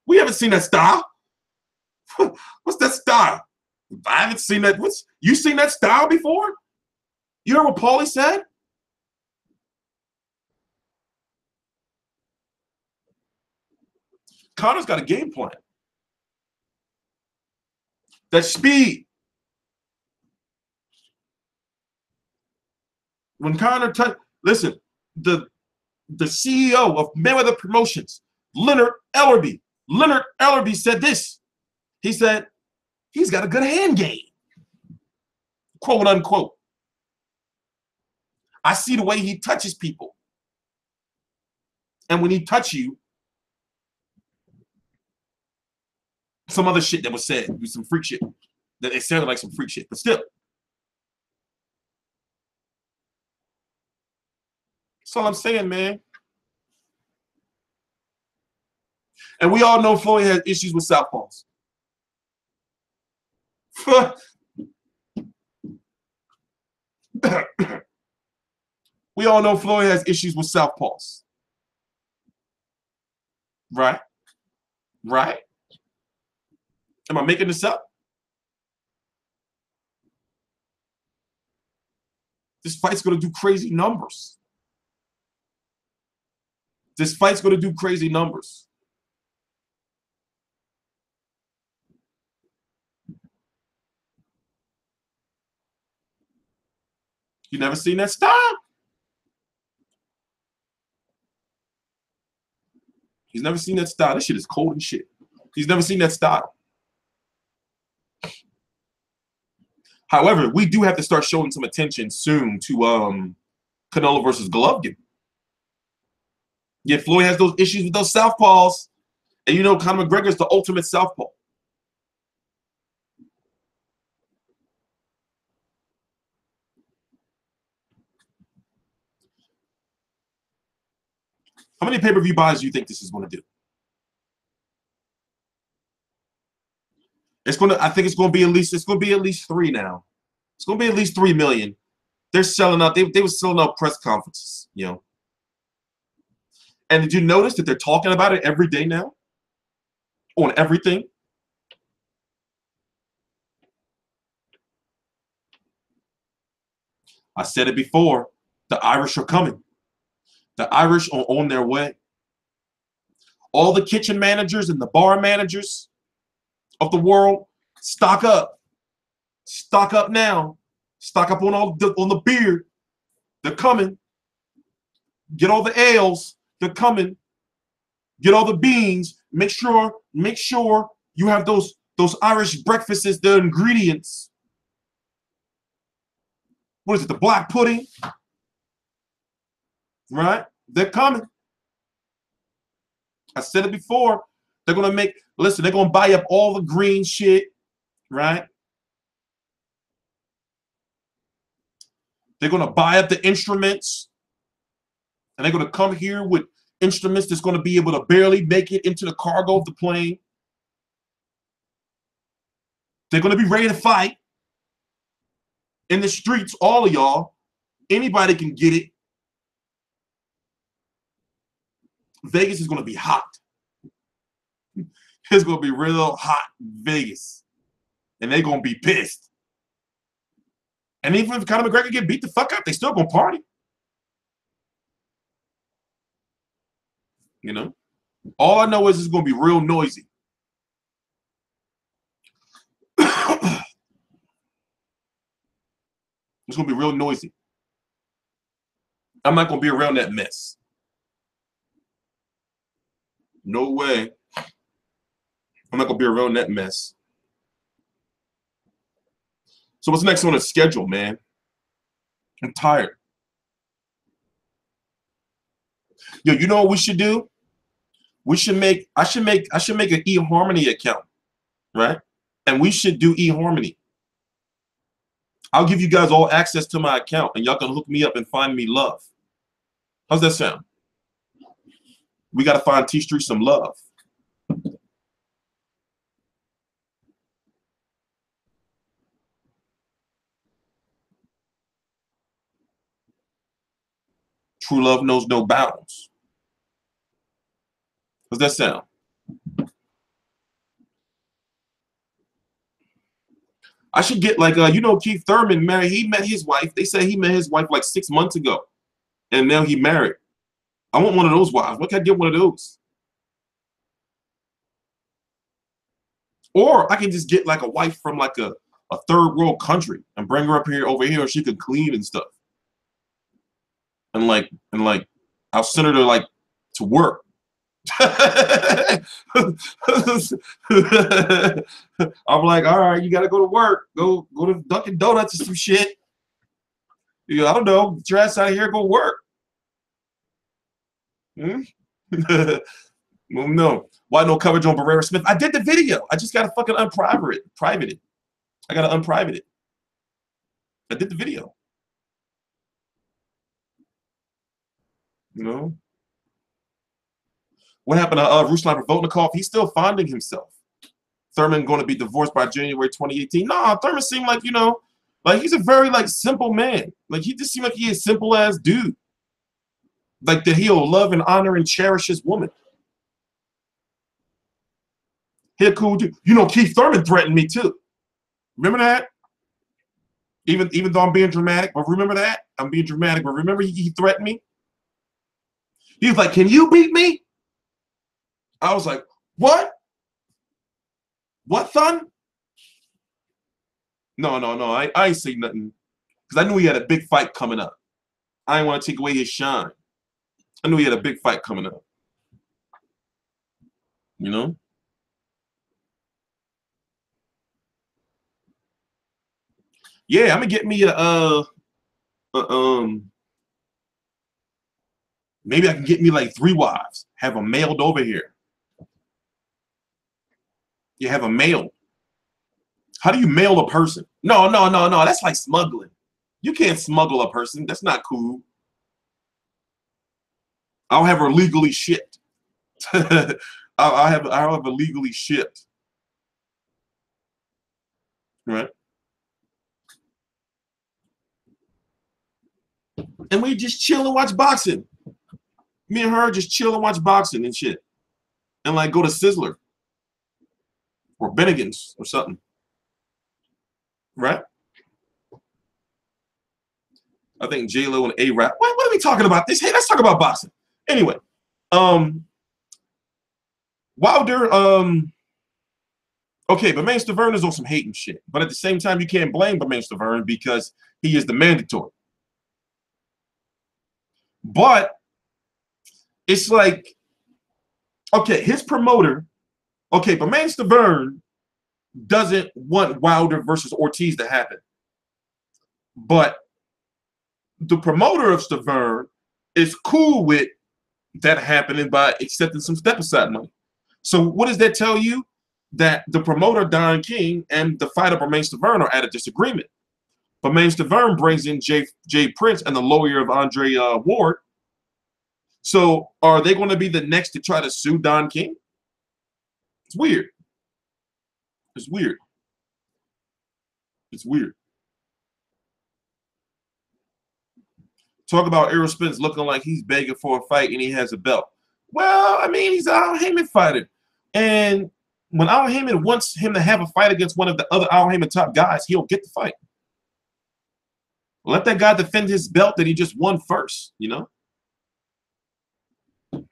We haven't seen that style. What's that style? I haven't seen that. You seen that style before? You heard what Paulie said? Conor's got a game plan. That speed. When Conor listen, the CEO of Mayweather Promotions, Leonard Ellerby said this. He said, he's got a good hand game. Quote unquote. I see the way he touches people. And when he touch you, some other shit that was said, some freak shit. That it sounded like some freak shit, but still. That's all I'm saying, man. And we all know Floyd has issues with southpaws. We all know Floyd has issues with southpaws. Right? Right? Am I making this up? This fight's going to do crazy numbers. This fight's going to do crazy numbers. You never seen that style? He's never seen that style. That shit is cold and shit. He's never seen that style. However, we do have to start showing some attention soon to Canelo versus Golovkin. Yeah, Floyd has those issues with those southpaws. And you know, Conor McGregor is the ultimate southpaw. How many pay-per-view buys do you think this is going to do? I think it's going to be at least 3 now. It's going to be at least 3 million. They're selling out. They were selling out press conferences, you know. And did you notice that they're talking about it every day now? On everything? I said it before. The Irish are coming. The Irish are on their way. All the kitchen managers and the bar managers of the world, stock up. Stock up now. Stock up on the beer. They're coming. Get all the ales. They're coming. Get all the beans. Make sure you have those Irish breakfasts, the ingredients. What is it? The black pudding? Right? They're coming. I said it before. They're going to make, listen, they're going to buy up all the green shit, right? They're going to buy up the instruments. And they're going to come here with instruments that's going to be able to barely make it into the cargo of the plane. They're going to be ready to fight. In the streets, all of y'all. Anybody can get it. Vegas is going to be hot. It's going to be real hot in Vegas. And they're going to be pissed. And even if Conor McGregor get beat the fuck up, they still going to party. You know? All I know is it's going to be real noisy. It's going to be real noisy. I'm not going to be around that mess. No way. I'm not going to be around that mess. So what's next on the schedule, man? I'm tired. Yo, you know what we should do? I should make an eHarmony account, right? And we should do eHarmony. I'll give you guys all access to my account, and y'all can hook me up and find me love. How's that sound? We got to find Tstreet some love. True love knows no bounds. How's that sound? I should get like, you know, Keith Thurman married. He met his wife. They say he met his wife like 6 months ago, and now he married. I want one of those wives. What can I get one of those? Or I can just get like a wife from like a third world country and bring her up here over here, and she could clean and stuff. And like I'll send her to like to work. I'm like, all right, you gotta go to work. Go to Dunkin' Donuts or some shit. You know, I don't know. Get your ass out of here, go work. Well, no. Why no coverage on Barrera Smith? I did the video. I just gotta fucking private it. I gotta unprivate it. I did the video. You know? What happened to Ruslan Provodnikov? He's still finding himself. Thurman going to be divorced by January 2018. Nah, Thurman seemed like, you know, like he's a very like simple man. Like he just seemed like he is a simple ass dude. Like that he'll love and honor and cherish his woman. He a cool dude. You know, Keith Thurman threatened me too. Remember that? Even though I'm being dramatic, but remember that? I'm being dramatic, but remember he threatened me? He was like, can you beat me? I was like, what? What, son? No. I ain't say nothing. Because I knew he had a big fight coming up. I didn't want to take away his shine. I knew he had a big fight coming up. You know? Yeah, I'm gonna get me maybe I can get me like 3 wives. Have them mailed over here. You have a mail. How do you mail a person? No. That's like smuggling. You can't smuggle a person. That's not cool. I'll have her legally shipped. I'll have her legally shipped. Right? And we just chill and watch boxing. Me and her just chill and watch boxing and shit. And like go to Sizzler. Or Bennigan's or something. Right? I think J-Lo and A-Rap. What are we talking about this? Hey, let's talk about boxing. Anyway. Wilder, okay, Bermane Stiverne is on some hating shit. But at the same time, you can't blame Bermane Stiverne because he is the mandatory. But it's like, okay, his promoter, okay, Bermane Stiverne doesn't want Wilder versus Ortiz to happen. But the promoter of Stiverne is cool with that happening by accepting some step-aside money. So what does that tell you? That the promoter, Don King, and the fighter, Bermane Stiverne, are at a disagreement. Bermane Stiverne brings in Jay Prince and the lawyer of Andre Ward. So are they going to be the next to try to sue Don King? It's weird. It's weird. It's weird. Talk about Errol Spence looking like he's begging for a fight and he has a belt. Well, I mean, he's an Al Heyman fighter. And when Al Heyman wants him to have a fight against one of the other Al Heyman top guys, he'll get the fight. Let that guy defend his belt that he just won first, you know? Do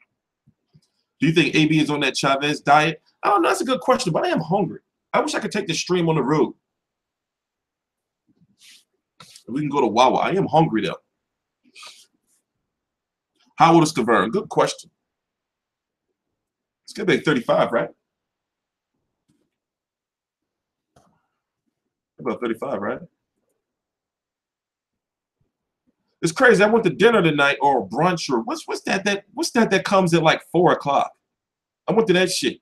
you think AB is on that Chavez diet? I don't know. That's a good question, but I am hungry. I wish I could take this stream on the road. We can go to Wawa. I am hungry, though. How old is Stiverne? Good question. It's going to be 35, right? About 35, right? It's crazy. I went to dinner tonight or brunch or what's that comes at like 4 o'clock. I went to that shit.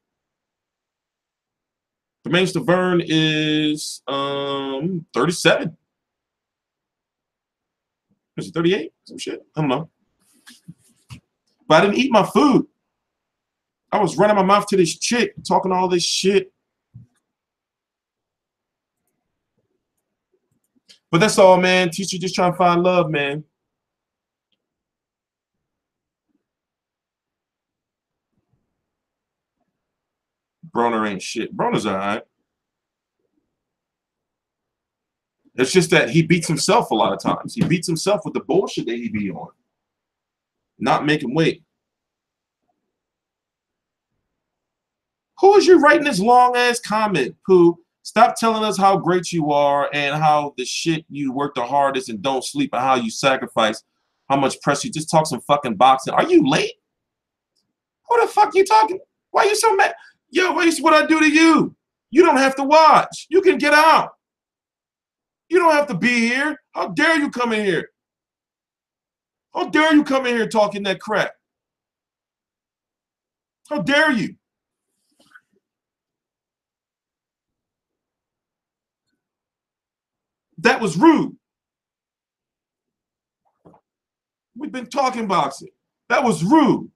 Bermane Stiverne is 37. Is it 38? Some shit. I don't know. But I didn't eat my food. I was running my mouth to this chick, talking all this shit. But that's all, man. Teacher just trying to find love, man. Broner ain't shit. Broner's all right. It's just that he beats himself a lot of times. He beats himself with the bullshit that he be on. Not making weight. Who is you writing this long-ass comment, Pooh? Stop telling us how great you are and how the shit you work the hardest and don't sleep and how you sacrifice, how much press you. Just talk some fucking boxing. Are you late? Who the fuck you talking? Why you so mad? Yo, what I do to you? You don't have to watch. You can get out. You don't have to be here. How dare you come in here? How dare you come in here talking that crap? How dare you? That was rude. We've been talking boxing. That was rude.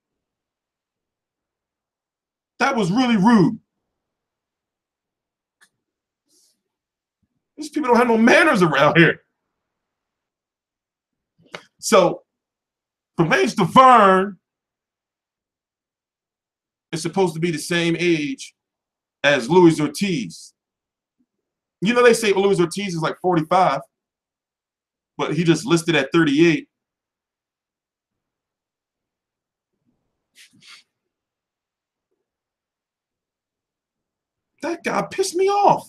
That was really rude. These people don't have no manners around here. So, Bermane Stiverne is supposed to be the same age as Luis Ortiz. You know, they say Luis Ortiz is like 45, but he just listed at 38. That guy pissed me off.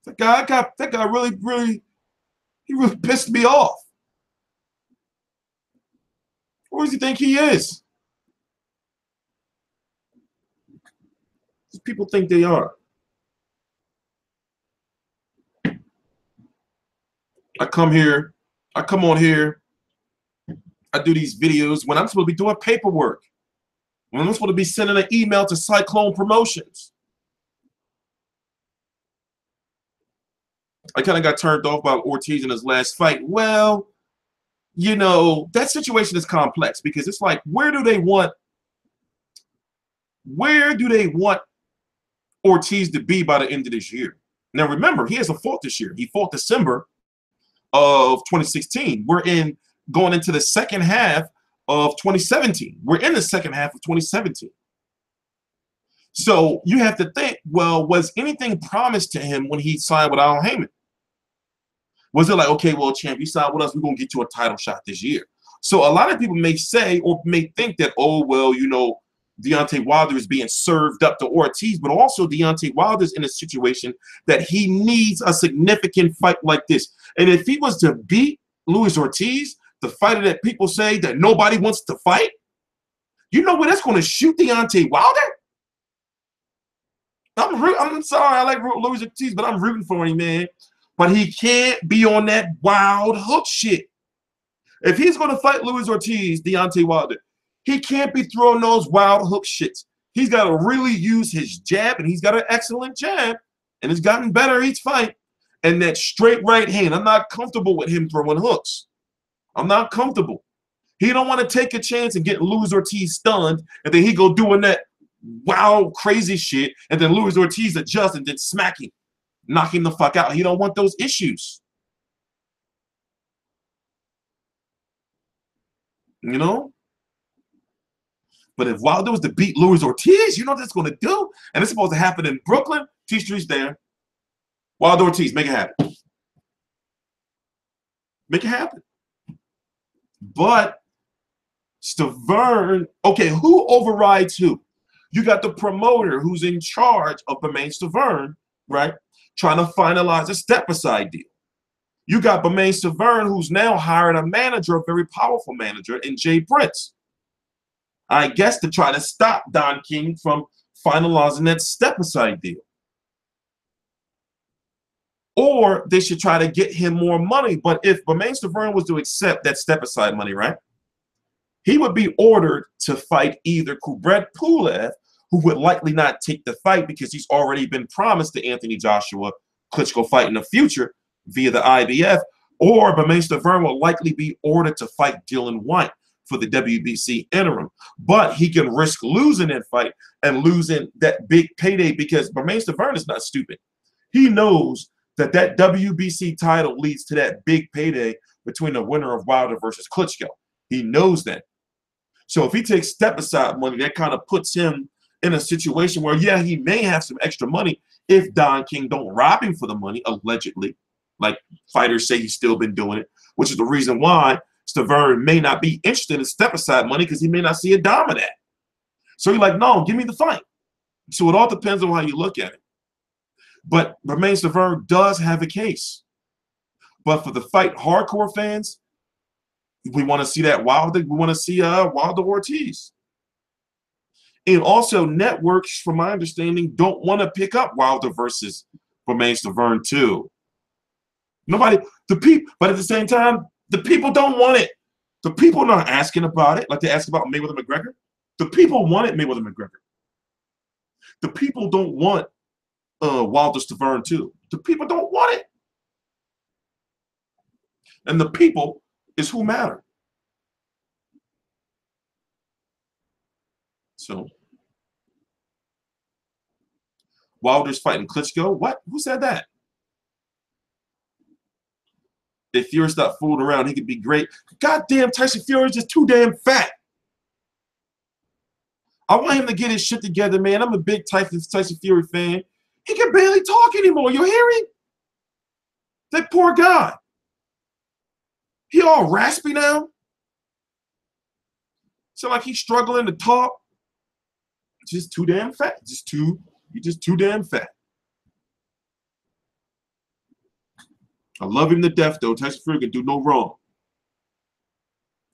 That guy really pissed me off. Who does he think he is? These people think they are. I come here, I come on here, I do these videos when I'm supposed to be doing paperwork, when I'm supposed to be sending an email to Cyclone Promotions. I kind of got turned off by Ortiz in his last fight. Well, you know, that situation is complex because it's like, where do they want Ortiz to be by the end of this year? Now, remember, he has a fault this year. He fought December of 2016. We're going into the second half of 2017. We're in the second half of 2017. So you have to think, well, was anything promised to him when he signed with Al Heyman? Was it like, okay, well, champ, you signed with us, we're going to get you a title shot this year? So a lot of people may say or may think that, oh, well, you know, Deontay Wilder is being served up to Ortiz, but also Deontay Wilder's in a situation that he needs a significant fight like this. And if he was to beat Luis Ortiz, the fighter that people say that nobody wants to fight, you know where that's going to shoot Deontay Wilder? I'm sorry, I like Luis Ortiz, but I'm rooting for him, man. But he can't be on that wild hook shit. If he's going to fight Luis Ortiz, Deontay Wilder, he can't be throwing those wild hook shits. He's got to really use his jab, and he's got an excellent jab, and it's gotten better each fight. And that straight right hand, I'm not comfortable with him throwing hooks. I'm not comfortable. He don't want to take a chance and get Luis Ortiz stunned, and then he go doing that wild, crazy shit, and then Luis Ortiz adjusts and then smack him, knock him the fuck out. He don't want those issues. You know? But if Wilder was to beat Luis Ortiz, you know what that's going to do? And it's supposed to happen in Brooklyn. Tstreet's there. Wilder Ortiz, make it happen. Make it happen. But Stavern, okay, who overrides who? You got the promoter who's in charge of Bermane Stavern, right? Trying to finalize a step-aside deal. You got Bermane Stavern, who's now hired a manager, a very powerful manager, in Jay Prince. I guess to try to stop Don King from finalizing that step-aside deal. Or they should try to get him more money. But if Bermane Stavern was to accept that step-aside money, right, he would be ordered to fight either Kubrat Pulev, who would likely not take the fight because he's already been promised the Anthony Joshua Klitschko fight in the future via the IBF, or Bermane Stavern will likely be ordered to fight Dylan White for the WBC interim. But he can risk losing that fight and losing that big payday because Bermane Stavern is not stupid. He knows that that WBC title leads to that big payday between the winner of Wilder versus Klitschko. He knows that. So if he takes step-aside money, that kind of puts him in a situation where, yeah, he may have some extra money if Don King don't rob him for the money, allegedly. Like fighters say he's still been doing it, which is the reason why Stavern may not be interested in step-aside money because he may not see a dime of that. So you're like, no, give me the fight. So it all depends on how you look at it. But Bermane Stavern does have a case. But for the fight hardcore fans, we want to see that Wilder. We want to see Wilder Ortiz. And also networks, from my understanding, don't want to pick up Wilder versus Bermane Stavern too. Nobody, the people, but at the same time, the people don't want it. The people are not asking about it like they ask about Mayweather McGregor. The people want it, Mayweather McGregor. The people don't want Wilder Stavern too. The people don't want it. And the people is who matter. So Wilder's fighting Klitschko. What? Who said that? If Fury stopped fooling around, he could be great. Goddamn, Tyson Fury is just too damn fat. I want him to get his shit together, man. I'm a big Tyson Fury fan. He can barely talk anymore. You hearing? That poor guy. He all raspy now. So like he's struggling to talk. Just too damn fat. You're just too damn fat. I love him to death, though. Tyson Fury can do no wrong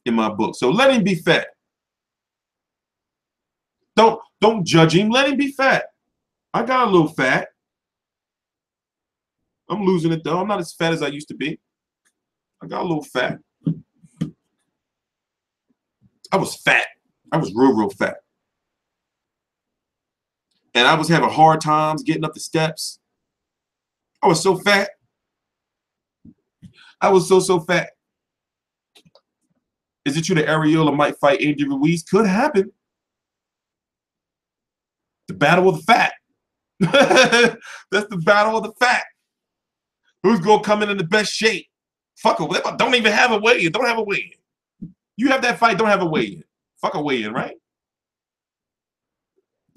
in my book. So let him be fat. Don't judge him. Let him be fat. I got a little fat. I'm losing it, though. I'm not as fat as I used to be. I got a little fat. I was fat. I was real fat. And I was having hard times getting up the steps. I was so fat. I was so fat. Is it true that Ariola might fight Andy Ruiz? Could happen. The battle of the fat. That's the battle of the fat. Who's gonna come in the best shape? Fuck it. Don't even have a weigh-in. Don't have a weigh-in. You have that fight, don't have a weigh-in. Fuck a weigh-in, right?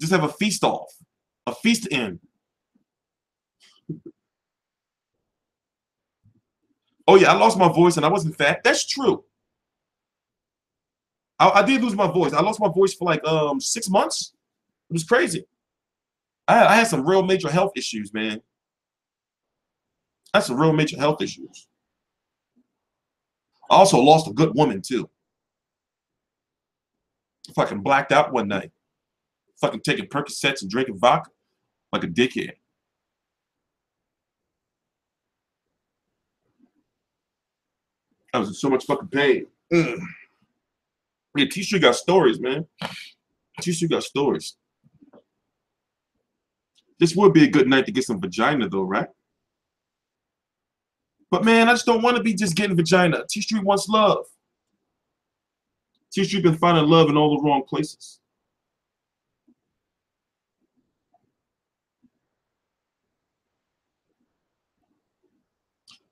Just have a feast off. A feast in. Oh yeah, I lost my voice and I wasn't fat. That's true. I did lose my voice. I lost my voice for like 6 months. It was crazy. I had some real major health issues, man. I had some real major health issues. I also lost a good woman too. Fucking blacked out one night. Fucking taking Percocets and drinking vodka like a dickhead. I was in so much fucking pain. Yeah, Tstreet got stories, man. Tstreet got stories. This would be a good night to get some vagina, though, right? But man, I just don't want to be just getting vagina. Tstreet wants love. Tstreet been finding love in all the wrong places.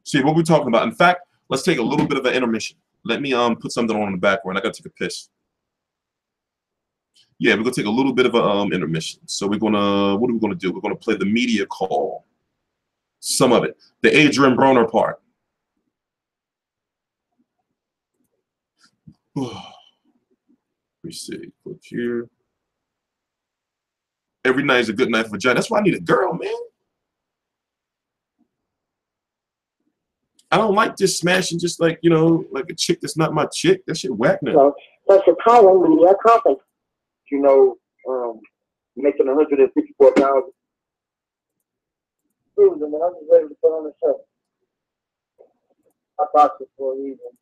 See what we're talking about. In fact, let's take a little bit of an intermission. Let me put something on in the background. I gotta take a piss. Yeah, we're gonna take a little bit of an intermission. So we're gonna, what are we gonna do? We're gonna play the media call. Some of it. The Adrien Broner part. Let me see. Click here. Every night is a good night for vagina. That's why I need a girl, man. I don't like just smashing just like, you know, like a chick that's not my chick. That shit whack now. So that's your calling media conference. You know, making 154 pounds. And then I'm just ready to put on the show. I boxed it for a reason.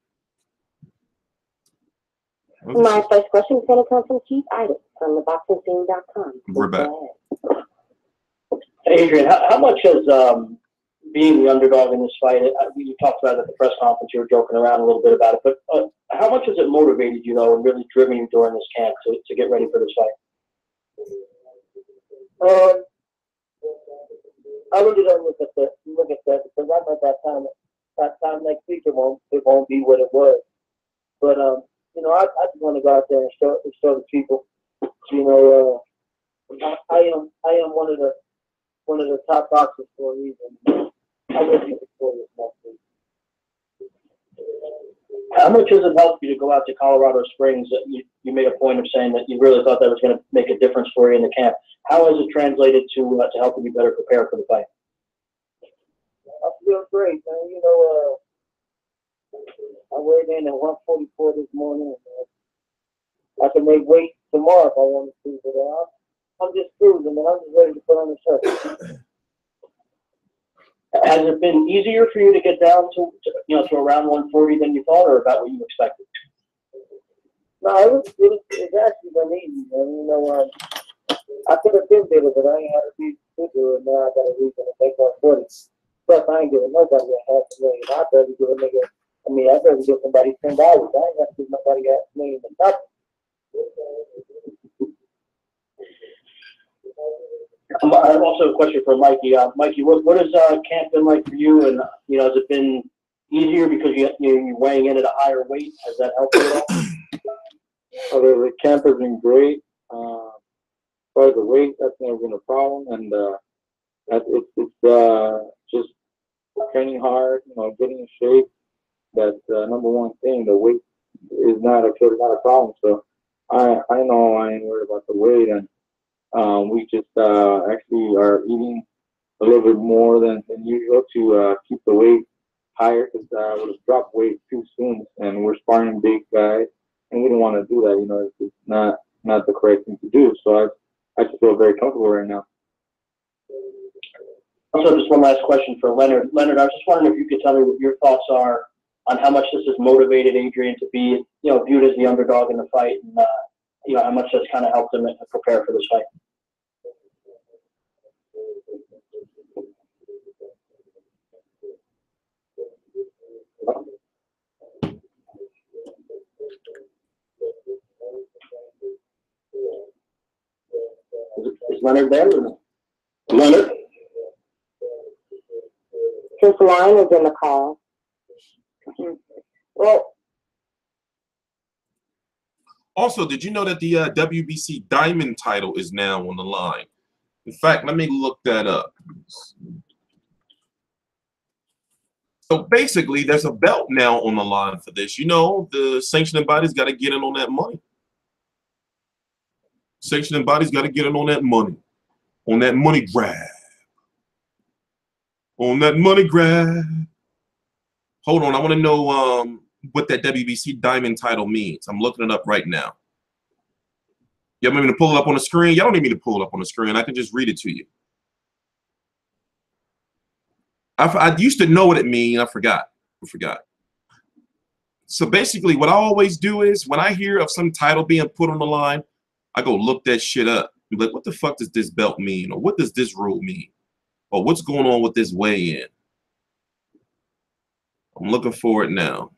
My first question is going to come from Keith Idle from theboxingscene.com. We're back. Adrien, how much has being the underdog in this fight, you talked about it at the press conference, you were joking around a little bit about it, but how much has it motivated you, though, and really driven you during this camp to get ready for this fight? I really don't look at that because I know that time next week it won't be what it was. But you know, I just want to go out there and show the people, you know, I am one of the top boxers for a reason. I will be victorious next week. How much has it helped you to go out to Colorado Springs? You made a point of saying that you really thought that was going to make a difference for you in the camp. How has it translated to helping you better prepare for the fight? I feel great, man. You know, I weighed in at 144 this morning. I can make weight tomorrow if I want to, but I'm just cruising, and I'm just ready to put on the shirt. Has it been easier for you to get down to around 140 than you thought, or about what you expected? No, it was actually been easy, man. You know, I could have been better, but I ain't had to be bigger, and now I got a reason to make 140. Plus, I ain't giving nobody a $500,000. I'd rather give a nigga. I'd rather give somebody $10. I ain't got to give nobody $500,000 to nothing. I have also a question for Mikey. Mikey, what has camp been like for you? And has it been easier because you're weighing in at a higher weight? Has that helped you at all? The camp has been great. As far as the weight, that's never been a problem, and it's just training hard, getting in shape. That's number one thing. The weight is not a problem. So I know I ain't worried about the weight, and we just actually are eating a little bit more than usual to keep the weight higher, because I would have dropped weight too soon, and we're sparring big guys, and we don't want to do that. It's not the correct thing to do. So I just feel very comfortable right now. Also, just one last question for Leonard. Leonard, I was just wondering if you could tell me what your thoughts are how much this has motivated Adrien to be, viewed as the underdog in the fight, and how much that's kind of helped him prepare for this fight. Is Leonard there? Leonard? His line is in the call. Well, also, did you know that the WBC Diamond title is now on the line? In fact, let me look that up. So basically, there's a belt now on the line for this. The sanctioning body's got to get in on that money. Sanctioning body's got to get in on that money grab. On that money grab. Hold on, I want to know what that WBC Diamond title means. I'm looking it up right now. Y'all want me to pull it up on the screen? Y'all don't need me to pull it up on the screen. I can just read it to you. I used to know what it means. I forgot. So basically, what I always do is when I hear of some title being put on the line, I go look that shit up. I'm like, what the fuck does this belt mean? Or what does this rule mean? Or what's going on with this weigh-in? I'm looking for it now.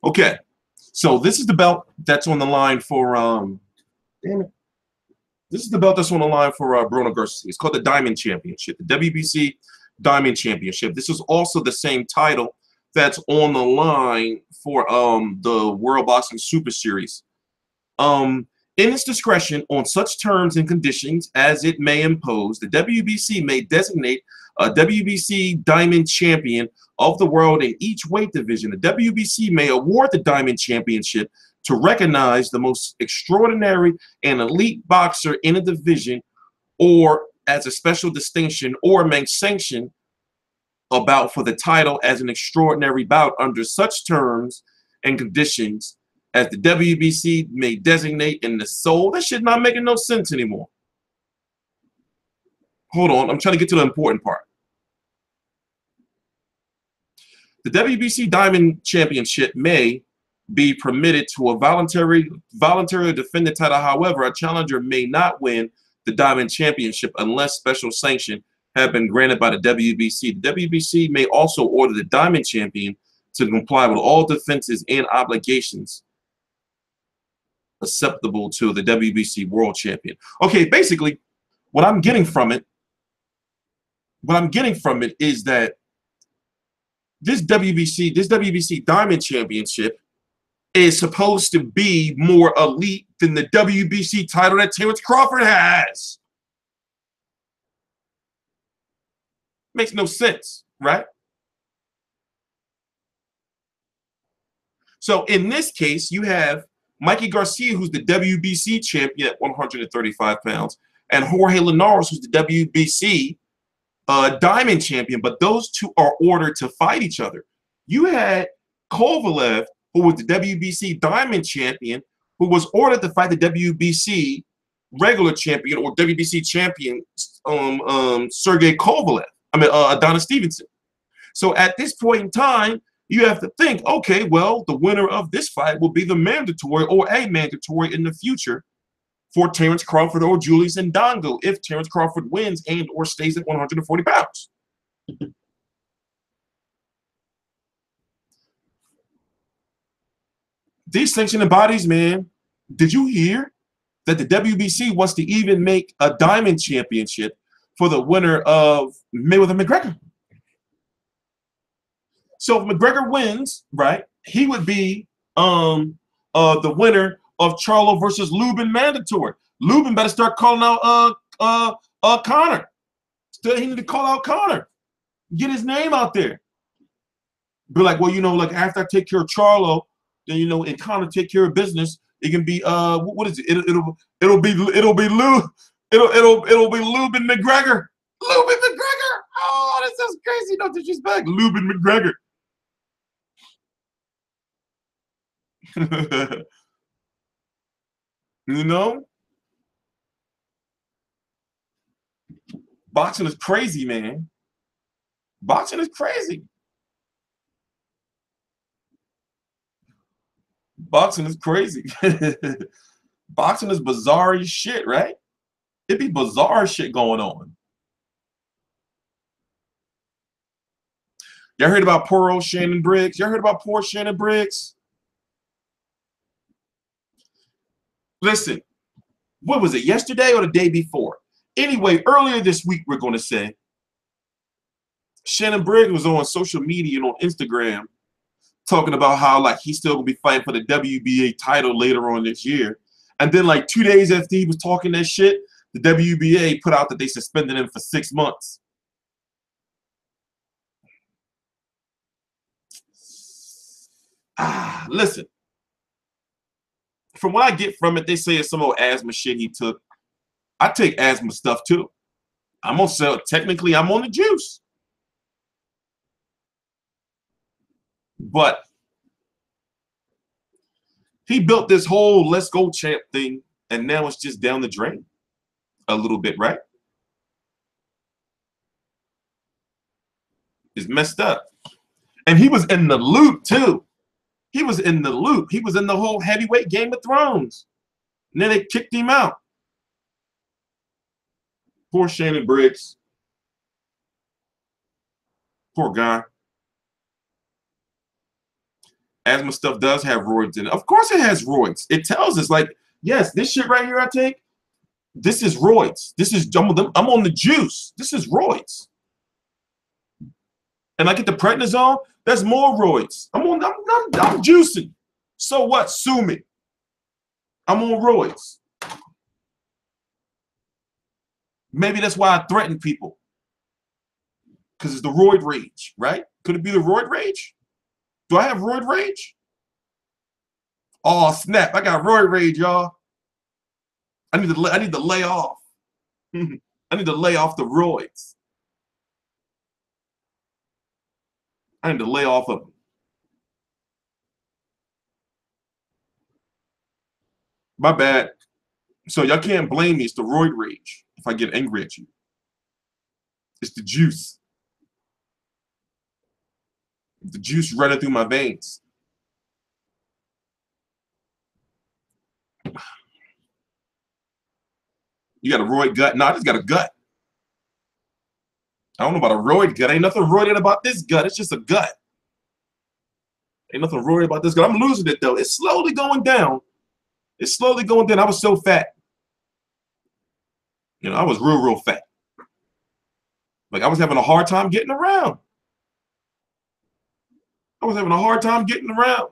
Okay, so this is the belt that's on the line for damn it. This is the belt that's on the line for Broner Garcia. It's called the Diamond Championship, the WBC Diamond Championship. This is also the same title that's on the line for the World Boxing Super Series. In its discretion, on such terms and conditions as it may impose, the WBC may designate a WBC Diamond Champion of the world in each weight division. The WBC may award the Diamond Championship to recognize the most extraordinary and elite boxer in a division, or as a special distinction, or may sanction a bout for the title as an extraordinary bout under such terms and conditions as the WBC may designate in the sole. That shit not making no sense anymore. Hold on, I'm trying to get to the important part. The WBC Diamond Championship may be permitted to a voluntarily defend the title. However, a challenger may not win the Diamond Championship unless special sanction have been granted by the WBC. The WBC may also order the Diamond Champion to comply with all defenses and obligations acceptable to the WBC World Champion. Okay, basically, what I'm getting from it is that this WBC Diamond Championship is supposed to be more elite than the WBC title that Terrence Crawford has. Makes no sense, right? So in this case, you have Mikey Garcia, who's the WBC champion at 135 pounds, and Jorge Linares, who's the WBC Diamond champion, but those two are ordered to fight each other. You had Kovalev, who was the WBC Diamond champion, who was ordered to fight the WBC regular champion or WBC champion, Sergey Kovalev. Adonis Stevenson. So at this point in time, you have to think, okay, well, the winner of this fight will be the mandatory or a mandatory in the future for Terrence Crawford or Julius Ndongo if Terrence Crawford wins and or stays at 140 pounds. These sanctioning bodies, man, did you hear that the WBC wants to even make a Diamond Championship for the winner of Mayweather-McGregor? So if McGregor wins, right, he would be the winner of Charlo versus Lubin mandatory. Lubin better start calling out Conor. He need to call out Conor. Get his name out there. Be like, well, like after I take care of Charlo, then and Conor take care of business, it can be what is it? It'll be Lubin McGregor. Lubin McGregor. Oh, that sounds crazy. No disrespect. Lubin McGregor. You know? Boxing is crazy, man. Boxing is crazy. Boxing is crazy. Boxing is bizarre as shit, right? It'd be bizarre shit going on. Y'all heard about poor old Shannon Briggs? Y'all heard about poor Shannon Briggs? Listen, what was it, yesterday or the day before? Anyway, earlier this week, we're going to say, Shannon Briggs was on social media and on Instagram talking about how, like, he's still going to be fighting for the WBA title later on this year. And then, like, 2 days after he was talking that shit, the WBA put out that they suspended him for 6 months. Listen. From what I get from it, they say it's some old asthma shit he took. I take asthma stuff too. I'm on sale. Technically, I'm on the juice. But he built this whole let's go champ thing, and now it's just down the drain a little bit, right? It's messed up. And he was in the loop too. He was in the loop. He was in the whole heavyweight Game of Thrones. And then they kicked him out. Poor Shannon Briggs. Poor guy. Asthma stuff does have roids in it. Of course it has roids. It tells us, like, yes, this shit right here I take, this is roids. This is, I'm on the juice. This is roids. And I get the prednisone, that's more roids. I'm juicing. So what? Sue me. I'm on roids. Maybe that's why I threaten people. Because it's the roid rage, right? Could it be the roid rage? Do I have roid rage? Oh, snap. I got roid rage, y'all. I need to lay off. I need to lay off the roids. I need to lay off of them. My bad. So y'all can't blame me. It's the roid rage if I get angry at you. It's the juice. The juice running through my veins. You got a roid gut? No, I just got a gut. I don't know about a roid gut. Ain't nothing roided about this gut. It's just a gut. Ain't nothing roided about this gut. I'm losing it, though. It's slowly going down. It's slowly going down. I was so fat. You know, I was real fat. Like, I was having a hard time getting around. I was having a hard time getting around.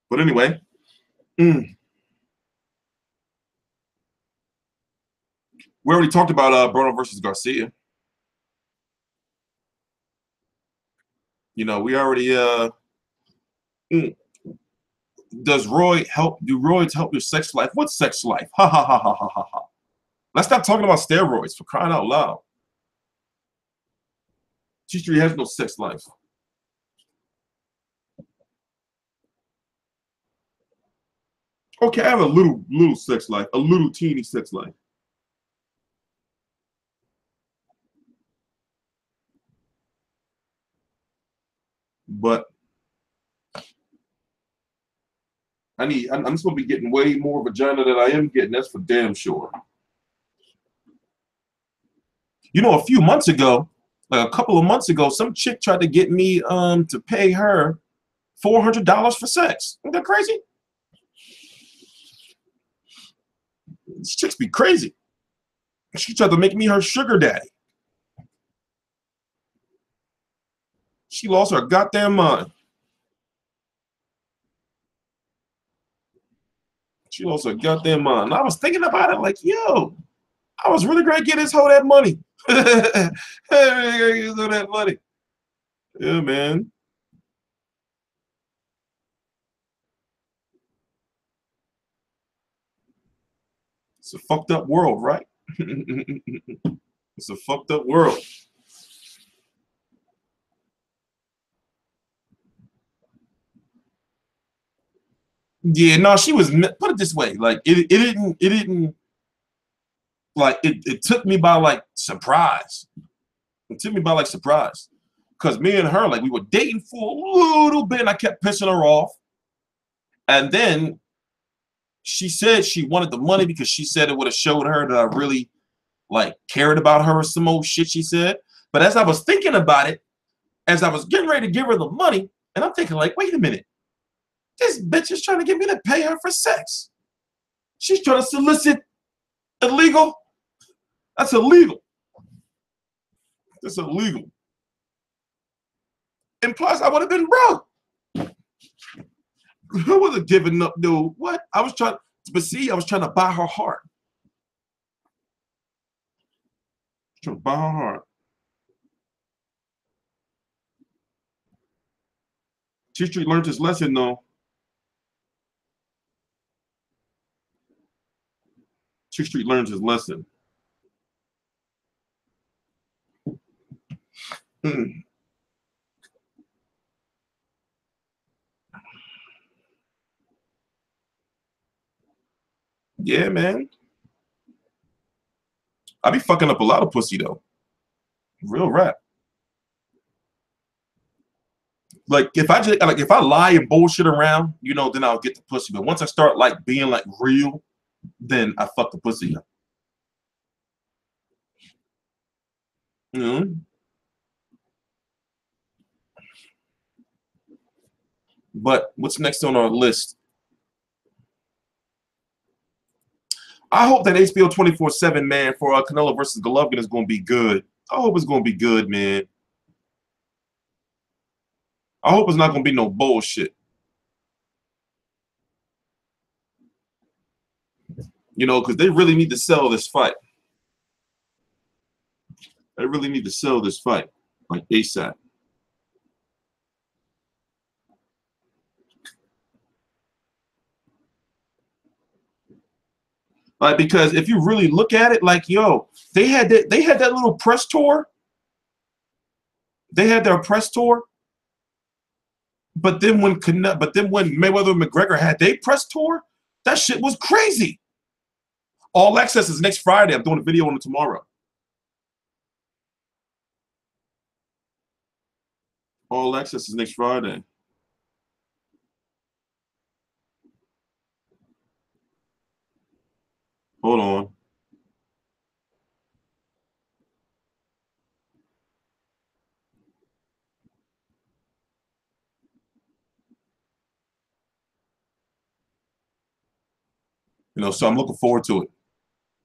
But anyway, we already talked about Broner versus Garcia. You know, we already does roid help? Do roids help your sex life? What sex life? Ha ha ha ha ha ha ha. Let's stop talking about steroids, for crying out loud. Tstreet has no sex life. Okay, I have a little sex life, a little teeny sex life. But I'm supposed to be getting way more vagina than I am getting. That's for damn sure. You know, a few months ago, like a couple of months ago, some chick tried to get me to pay her $400 for sex. Isn't that crazy? These chicks be crazy. She tried to make me her sugar daddy. She lost her goddamn mind. She lost her goddamn mind. And I was thinking about it like, yo, I was really going to get this hoe that money. That money. Yeah, man. It's a fucked up world, right? It's a fucked up world. Yeah, no, she was, put it this way, like it didn't like it took me by like surprise. It took me by like surprise. Because me and her, like, we were dating for a little bit and I kept pissing her off. And then she said she wanted the money because she said it would have showed her that I really like cared about her or some old shit she said. But as I was thinking about it, as I was getting ready to give her the money, and I'm thinking like, wait a minute. This bitch is trying to get me to pay her for sex. She's trying to solicit illegal. That's illegal. That's illegal. And plus, I would have been broke. I wasn't giving up, dude. What? I was trying, but see, I was trying to buy her heart. Trying to buy her heart. Tstreet learned his lesson, though. Tstreet learned his lesson. Yeah, man. I be fucking up a lot of pussy though. Real rap. Like if I lie and bullshit around, you know, then I'll get the pussy. But once I start like being like real, then I fuck the pussy up. But what's next on our list? I hope that HBO 24/7, man, for Canelo versus Golovkin is going to be good. I hope it's going to be good, man. I hope it's not going to be no bullshit. You know, because they really need to sell this fight. They really need to sell this fight, like ASAP. Like, because if you really look at it, like, yo, they had that little press tour. They had their press tour. But then when Mayweather and McGregor had their press tour, that shit was crazy. All Access is next Friday. I'm doing a video on it tomorrow. All Access is next Friday. Hold on. You know, so I'm looking forward to it.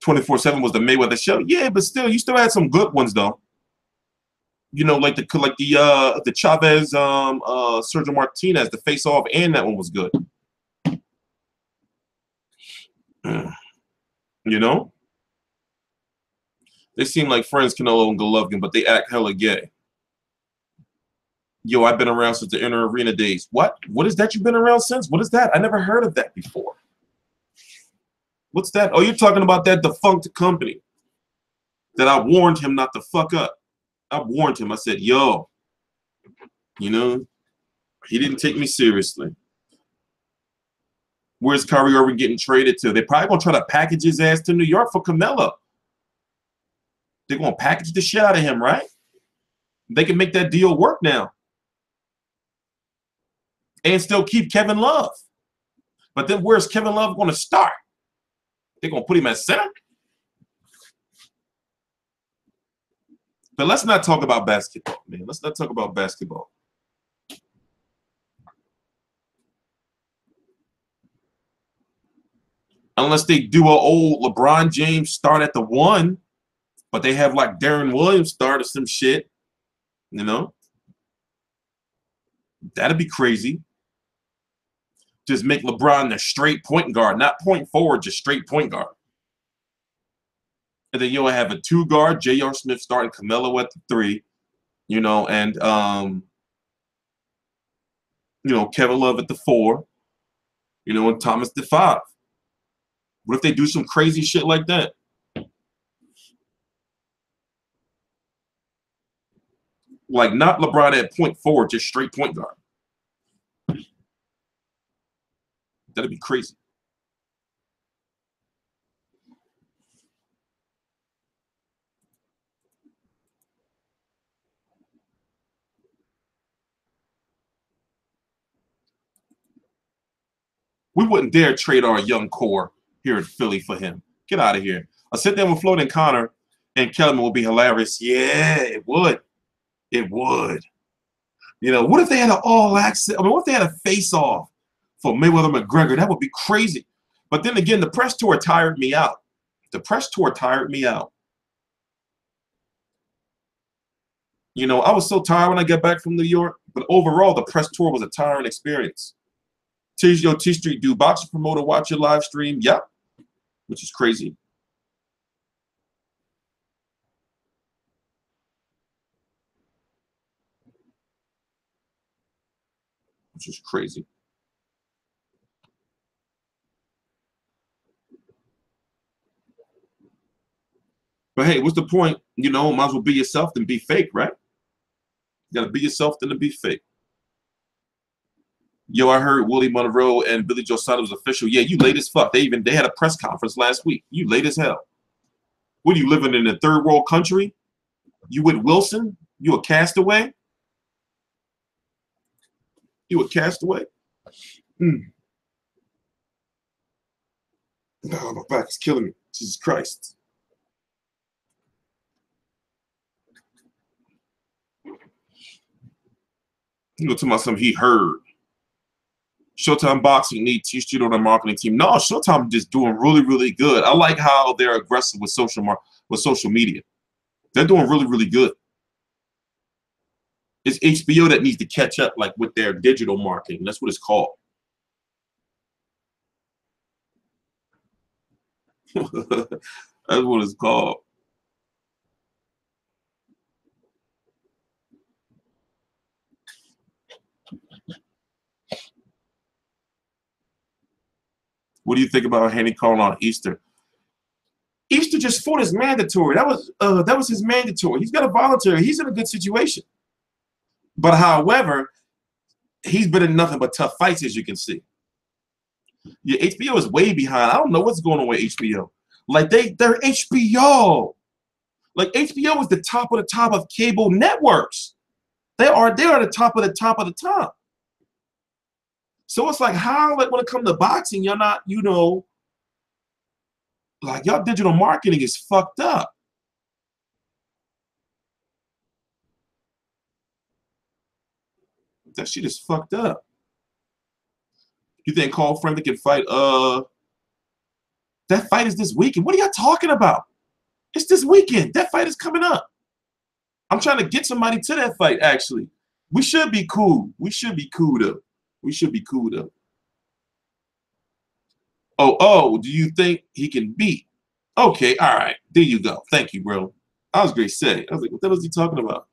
24/7 was the Mayweather show. Yeah, but still, you still had some good ones though. You know, like the Chavez Sergio Martinez, the face off, and that one was good. You know? They seem like friends, Canelo and Golovkin, but they act hella gay. Yo, I've been around since the Inner Arena days. What? What is that you've been around since? What is that? I never heard of that before. What's that? Oh, you're talking about that defunct company that I warned him not to fuck up. I warned him. I said, yo, you know, he didn't take me seriously. Where's Kyrie Irving getting traded to? They're probably going to try to package his ass to New York for Canelo. They're going to package the shit out of him, right? They can make that deal work now. And still keep Kevin Love. But then where's Kevin Love going to start? They're going to put him at center? But let's not talk about basketball, man. Let's not talk about basketball. Unless they do an old LeBron James start at the 1, but they have like Darren Williams start or some shit, you know? That'd be crazy. Just make LeBron the straight point guard, not point forward, just straight point guard. And then you'll have a 2 guard, J.R. Smith starting, Canelo at the 3, you know, and you know, Kevin Love at the 4, you know, and Thomas the 5. What if they do some crazy shit like that? Like, not LeBron at point forward, just straight point guard. That'd be crazy. We wouldn't dare trade our young core here in Philly for him. Get out of here. A sit down with Floyd and Connor and Kellerman would be hilarious. Yeah, it would. It would. You know, what if they had an all-access? I mean, what if they had a face-off for Mayweather-McGregor? That would be crazy. But then again, the press tour tired me out. The press tour tired me out. You know, I was so tired when I got back from New York. But overall, the press tour was a tiring experience. Tstreet, do boxing promoter watch your live stream? Yep. Which is crazy. Which is crazy. But hey, what's the point? You know, might as well be yourself than be fake, right? You gotta be yourself than to be fake. Yo, I heard Willie Monroe and Billy Joe Saunders was official. Yeah, you late as fuck. They had a press conference last week. You late as hell. What are you living in a third world country? You with Wilson? You a castaway? You a castaway? Oh, my back is killing me. Jesus Christ. You know, talking about something he heard. Showtime Boxing need Tstreet on their marketing team. No, Showtime just doing really, really good. I like how they're aggressive with social media. They're doing really, really good. It's HBO that needs to catch up, like with their digital marketing. That's what it's called. That's what it's called. What do you think about Haney calling on Easter? Easter just fought his mandatory. That was his mandatory. He's got a voluntary. He's in a good situation. But however, he's been in nothing but tough fights, as you can see. Yeah, HBO is way behind. I don't know what's going on with HBO. Like they're HBO. Like HBO is the top of cable networks. They are the top of the top of the top. So it's like, how, like, when it comes to boxing, you're not, you know, like, y'all digital marketing is fucked up. That shit is fucked up. You think Carl Friendly can fight? That fight is this weekend. What are y'all talking about? It's this weekend. That fight is coming up. I'm trying to get somebody to that fight, actually. We should be cool. We should be cool, though. We should be cool, though. Oh, do you think he can beat? Okay, all right. There you go. Thank you, bro. I was great to say. I was like, what the hell is he talking about?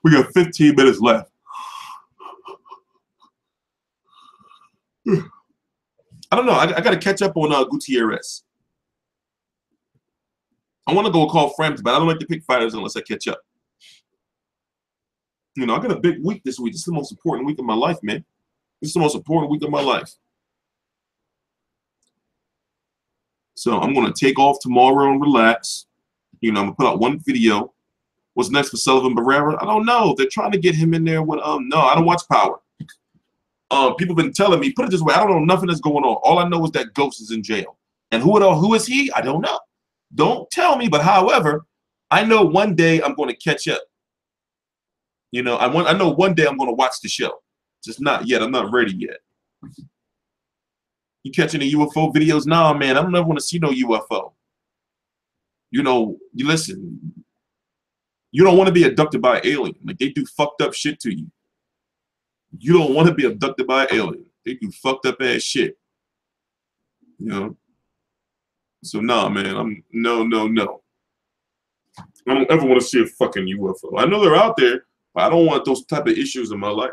We got 15 minutes left. I don't know. I got to catch up on Gutierrez. I want to go call friends, but I don't like to pick fighters unless I catch up. You know, I got a big week this week. This is the most important week of my life, man. This is the most important week of my life. So I'm going to take off tomorrow and relax. You know, I'm going to put out one video. What's next for Sullivan Barrera? I don't know. They're trying to get him in there with, no, I don't watch Power. People have been telling me, put it this way, I don't know nothing that's going on. All I know is that Ghost is in jail. And who is he? I don't know. Don't tell me, but however, I know one day I'm going to catch up. You know, I know one day I'm going to watch the show. Just not yet. I'm not ready yet. You catching the UFO videos? Nah, man, I don't ever want to see no UFO. You know, you listen, you don't want to be abducted by an alien. Like, they do fucked up shit to you. You don't want to be abducted by an alien. They do fucked up ass shit. You know? So, nah, man, no. I don't ever want to see a fucking UFO. I know they're out there, but I don't want those type of issues in my life.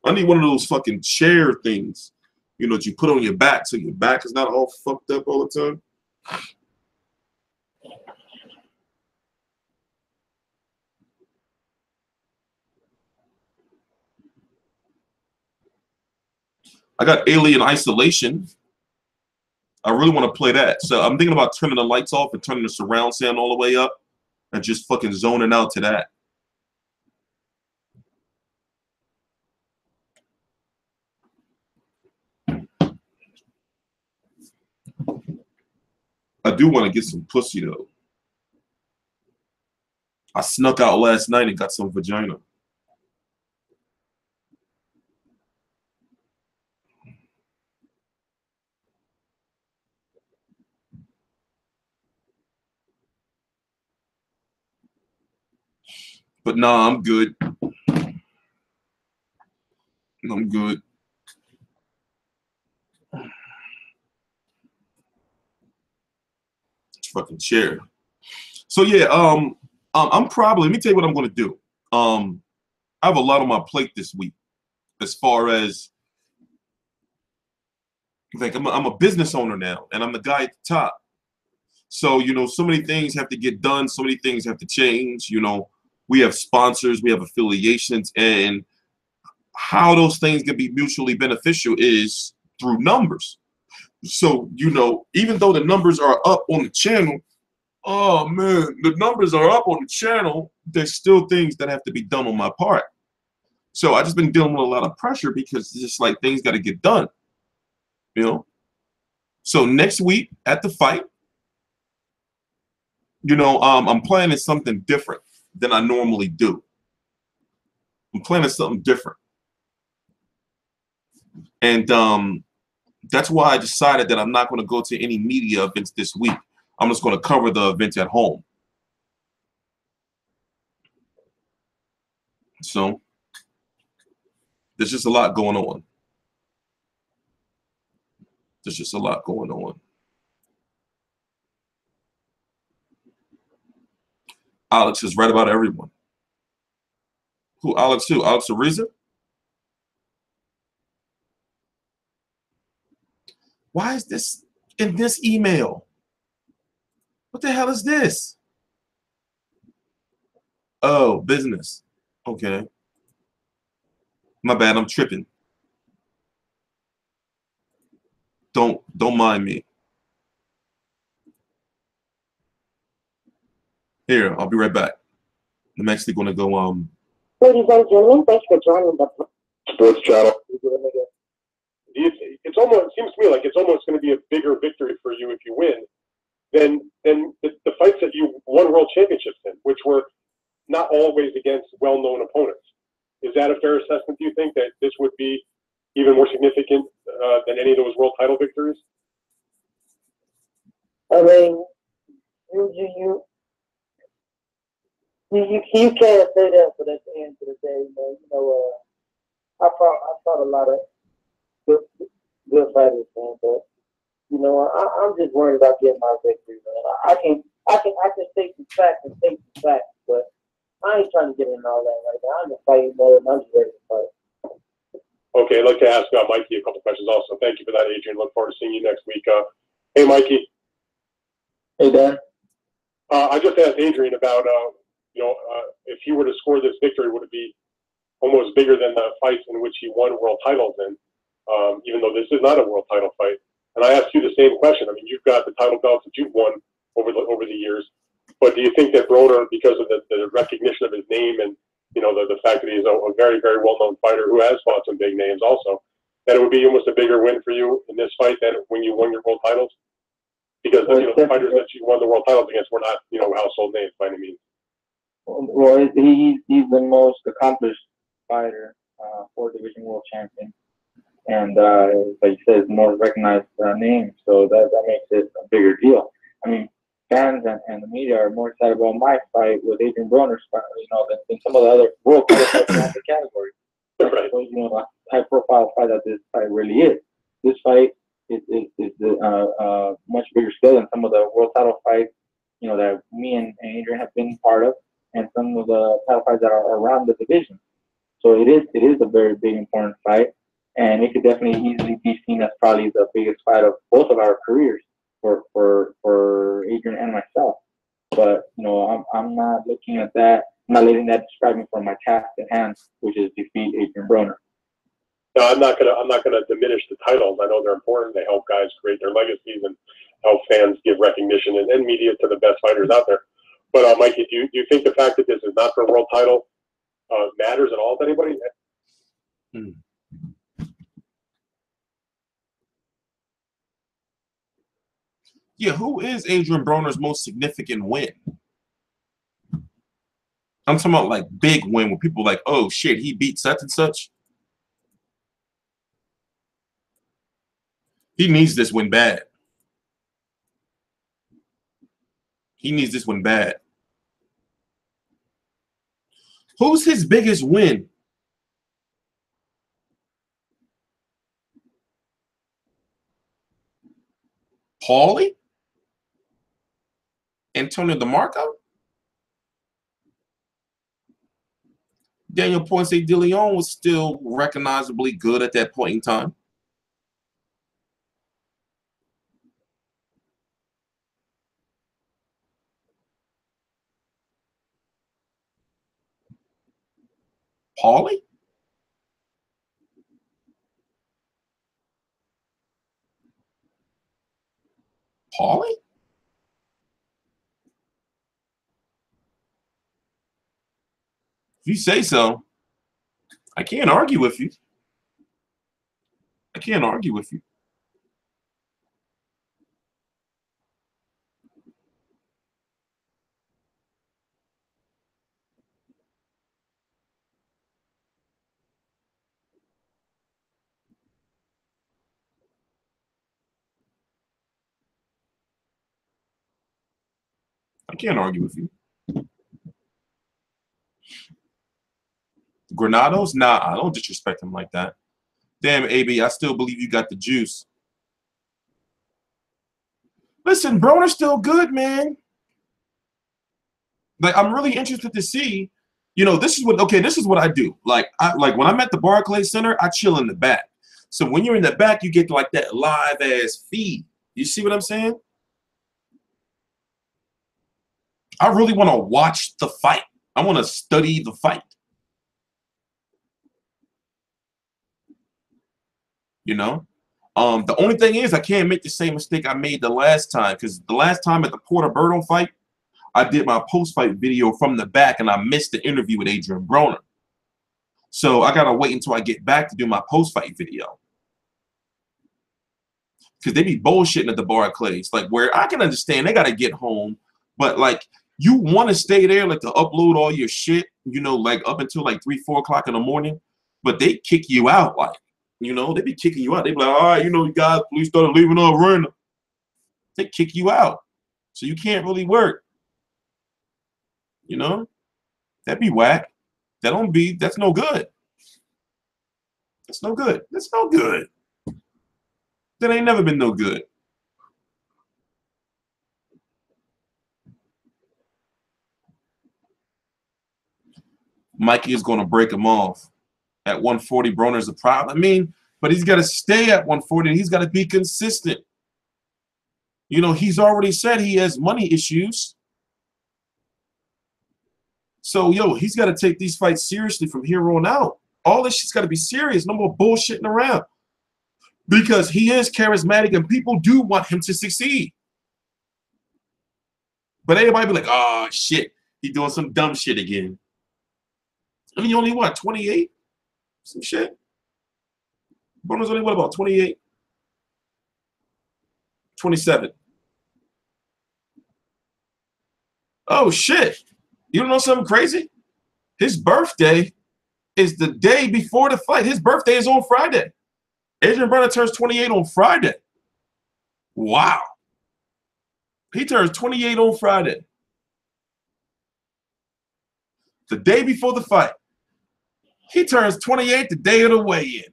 I need one of those fucking chair things, you know, that you put on your back so your back is not all fucked up all the time. I got Alien Isolation. I really want to play that. So I'm thinking about turning the lights off and turning the surround sound all the way up and just fucking zoning out to that. I do want to get some pussy though. I snuck out last night and got some vagina. But nah, I'm good. I'm good. Fucking chair. So yeah, I'm probably, let me tell you what I'm gonna do. I have a lot on my plate this week as far as like I'm a business owner now and I'm the guy at the top. So, you know, so many things have to get done, so many things have to change. You know, we have sponsors, we have affiliations, and how those things can be mutually beneficial is through numbers. So, you know, even though the numbers are up on the channel, oh man, the numbers are up on the channel, there's still things that have to be done on my part. So I just been dealing with a lot of pressure because it's just like things got to get done, you know? So next week at the fight, you know, I'm planning something different than I normally do. I'm planning something different. And that's why I decided that I'm not going to go to any media events this week. I'm just going to cover the event at home. So there's just a lot going on. There's just a lot going on. Alex is right about everyone. Who, Alex who? Alex Ariza? Why is this in this email? What the hell is this? Oh, business. Okay. My bad, I'm tripping. Don't mind me. Here, I'll be right back. I'm actually gonna go Ladies and gentlemen, thanks for joining the Sports Channel. It's almost, it seems to me like it's almost going to be a bigger victory for you if you win than the fights that you won world championships in, which were not always against well-known opponents. Is that a fair assessment, do you think, that this would be even more significant than any of those world title victories? I mean, you can't say that, but at the end of the day, man, you know, I fought a lot of good fighters, man, but you know, I'm just worried about getting my victory, man. I can state some facts, but I ain't trying to get in all that right now. I'm just fighting more than I'm just ready to fight. Okay, I'd like to ask Mikey a couple questions also. Thank you for that, Adrien. Look forward to seeing you next week. Hey, Mikey. Hey, Dan. I just asked Adrien about, if he were to score this victory, would it be almost bigger than the fights in which he won world titles in, even though this is not a world title fight? And I asked you the same question. I mean, you've got the title belts that you've won over the years, but do you think that Broner, because of the recognition of his name and the fact that he's a very, very well-known fighter who has fought some big names also, that it would be almost a bigger win for you in this fight than when you won your world titles? Because the fighters that you won the world titles against were not household names by any means. Well, he's the most accomplished fighter, 4-division world champion, and like you said, it's the most recognized name, so that makes it a bigger deal. I mean, fans and the media are more excited about my fight with Adrien Broner's fight, than some of the other world title fights in the category. Right. So, a high-profile fight that this fight really is. This fight is much bigger scale than some of the world title fights, that me and Adrien have been part of, and some of the title fights that are around the division. So it is a very big, important fight, and it could definitely easily be seen as probably the biggest fight of both of our careers for Adrien and myself. But I'm not looking at that. I'm not letting that describe me for my task at hand, which is defeat Adrien Broner. Now, I'm not gonna diminish the titles. I know they're important. They help guys create their legacies and help fans give recognition and media to the best fighters out there. But Mikey, do you think the fact that this is not for a world title matters at all to anybody? Yeah, who is Adrien Broner's most significant win? I'm talking about like big win where people are like, oh shit, he beat such and such. He needs this win bad. He needs this one bad. Who's his biggest win? Paulie? Antonio DeMarco? Daniel Ponce de Leon was still recognizably good at that point in time. Paulie? Paulie? If you say so, I can't argue with you. I can't argue with you. I can't argue with you. Granados? Nah, I don't disrespect him like that. Damn, AB, I still believe you got the juice. Listen, Broner's still good, man. Like, I'm really interested to see, you know, this is what I do. Like when I'm at the Barclays Center, I chill in the back. So when you're in the back, you get like that live ass feed. You see what I'm saying? I really want to watch the fight. I want to study the fight. You know? The only thing is I can't make the same mistake I made the last time, because the last time at the Porter-Berto fight, I did my post-fight video from the back and I missed the interview with Adrien Broner. So I got to wait until I get back to do my post-fight video. Because they be bullshitting at the Barclays. Like, where I can understand they got to get home, but like, you want to stay there, like to upload all your shit, you know, like up until like 3, 4 o'clock in the morning, but they kick you out. Like, you know, they be kicking you out. They be like, all right, you know, you guys, please start leaving up running. They kick you out. So you can't really work. You know? That'd be whack. That's no good. That's no good. That's no good. That ain't never been no good. Mikey is going to break him off. At 140, Broner's a problem. I mean, but he's got to stay at 140. And he's got to be consistent. You know, he's already said he has money issues. So, yo, he's got to take these fights seriously from here on out. All this shit's got to be serious. No more bullshitting around. Because he is charismatic and people do want him to succeed. But everybody be like, oh, shit. He doing some dumb shit again. I mean, you only, what, 28? Some shit. Broner's only, what, about 28? 27. Oh, shit. You don't know something crazy? His birthday is the day before the fight. His birthday is on Friday. Adrien Broner turns 28 on Friday. Wow. He turns 28 on Friday. The day before the fight. He turns 28 the day of the weigh-in.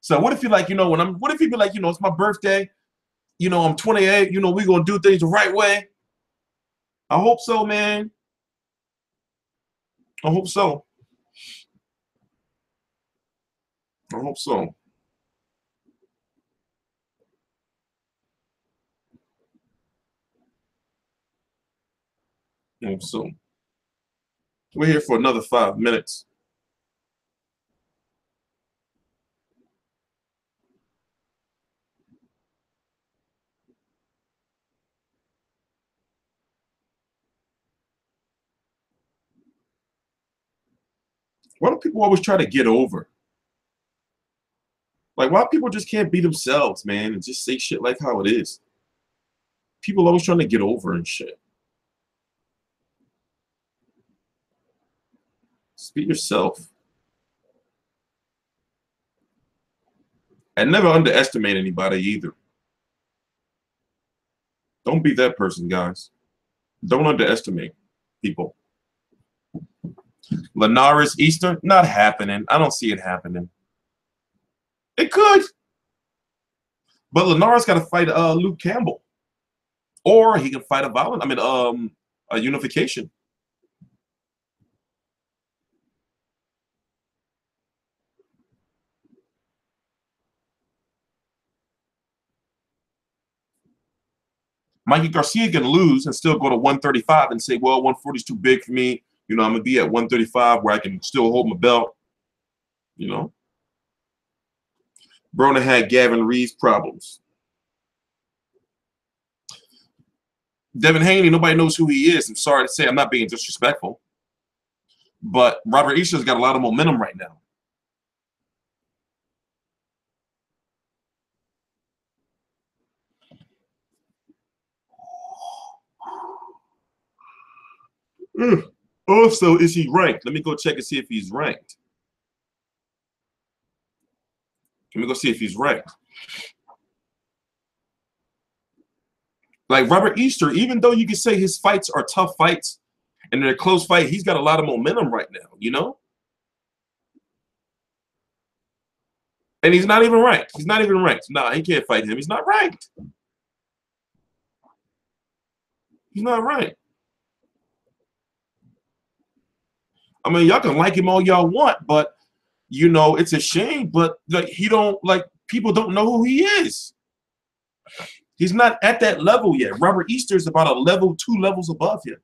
So what if you like, you know, what if he be like, you know, it's my birthday, you know, I'm 28, you know, we're gonna do things the right way. I hope so, man. I hope so. I hope so. I hope so. We're here for another 5 minutes. Why do people always try to get over? Like, why people just can't be themselves, man, and just say shit like how it is? People always trying to get over and shit. Just be yourself. And never underestimate anybody either. Don't be that person, guys. Don't underestimate people. Linares Eastern, not happening. I don't see it happening. It could. But Linares got to fight Luke Campbell. Or he can fight a unification. Mikey Garcia can lose and still go to 135 and say, well, 140 is too big for me. You know, I'm going to be at 135 where I can still hold my belt. You know. Broner had Gavin Reed's problems. Devin Haney, nobody knows who he is. I'm sorry to say, I'm not being disrespectful. But Robert Easter's got a lot of momentum right now. Also, is he ranked? Let me go check and see if he's ranked. Let me go see if he's ranked. Like Robert Easter, even though you can say his fights are tough fights and they're a close fight, he's got a lot of momentum right now, you know? And he's not even ranked. He's not even ranked. Nah, he can't fight him. He's not ranked. He's not ranked. I mean, y'all can like him all y'all want, but you know, it's a shame, but like people don't know who he is. He's not at that level yet. Robert Easter is about a level, 2 levels above him.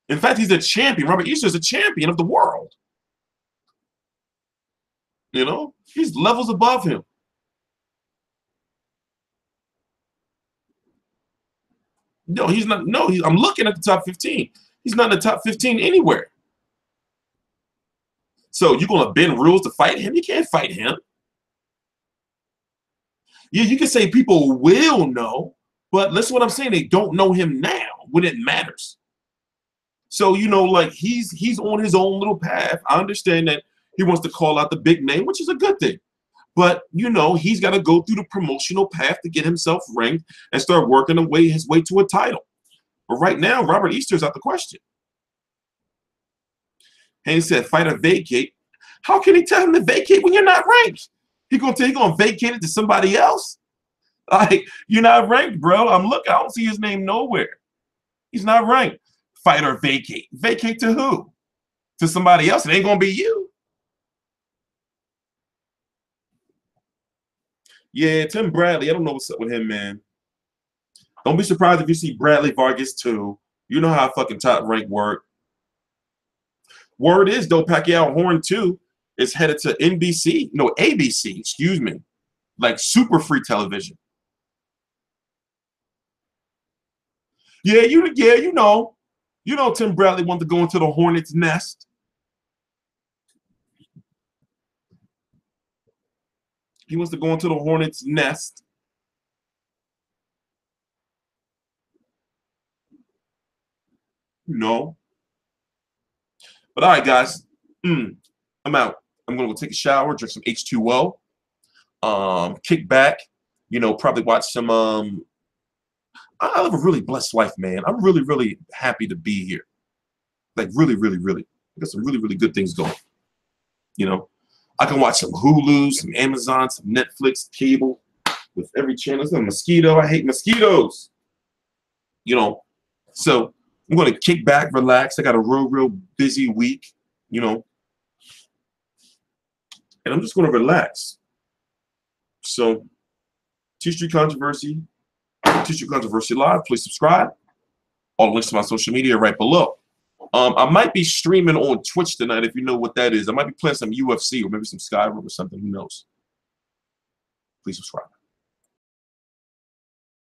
In fact, he's a champion. Robert Easter is a champion of the world. You know, he's levels above him. No, he's not. No, I'm looking at the top 15. He's not in the top 15 anywhere. So you're going to bend rules to fight him? You can't fight him. Yeah, you can say people will know, but listen to what I'm saying. They don't know him now when it matters. So, you know, like he's on his own little path. I understand that he wants to call out the big name, which is a good thing. But, you know, he's got to go through the promotional path to get himself ranked and start working his way to a title. But right now, Robert Easter's out the question. Haynes said, fighter vacate. How can he tell him to vacate when you're not ranked? He gonna vacate it to somebody else? Like, you're not ranked, bro. I'm looking. I don't see his name nowhere. He's not ranked. Fighter vacate. Vacate to who? To somebody else. It ain't gonna be you. Yeah, Tim Bradley. I don't know what's up with him, man. Don't be surprised if you see Bradley Vargas too. You know how fucking top rank work. Word is, though, Pacquiao Horn 2 is headed to NBC. No, ABC, excuse me. Like super free television. Yeah, you know. You know Tim Bradley wanted to go into the Hornets' nest. He wants to go into the Hornets' nest. No. But all right, guys. I'm out. I'm going to go take a shower, drink some H2O, kick back, you know, probably watch some I live a really blessed life, man. I'm really, really happy to be here. Like, really, really, really. I got some really, really good things going. You know, I can watch some Hulu, some Amazon, some Netflix, cable, with every channel. There's a mosquito. I hate mosquitoes. You know, so I'm going to kick back, relax. I got a real, real busy week, you know, and I'm just going to relax. So, Tstreet Controversy. Tstreet Controversy Live. Please subscribe. All the links to my social media right below. I might be streaming on Twitch tonight if you know what that is. I might be playing some UFC or maybe some Skyrim or something. Who knows? Please subscribe.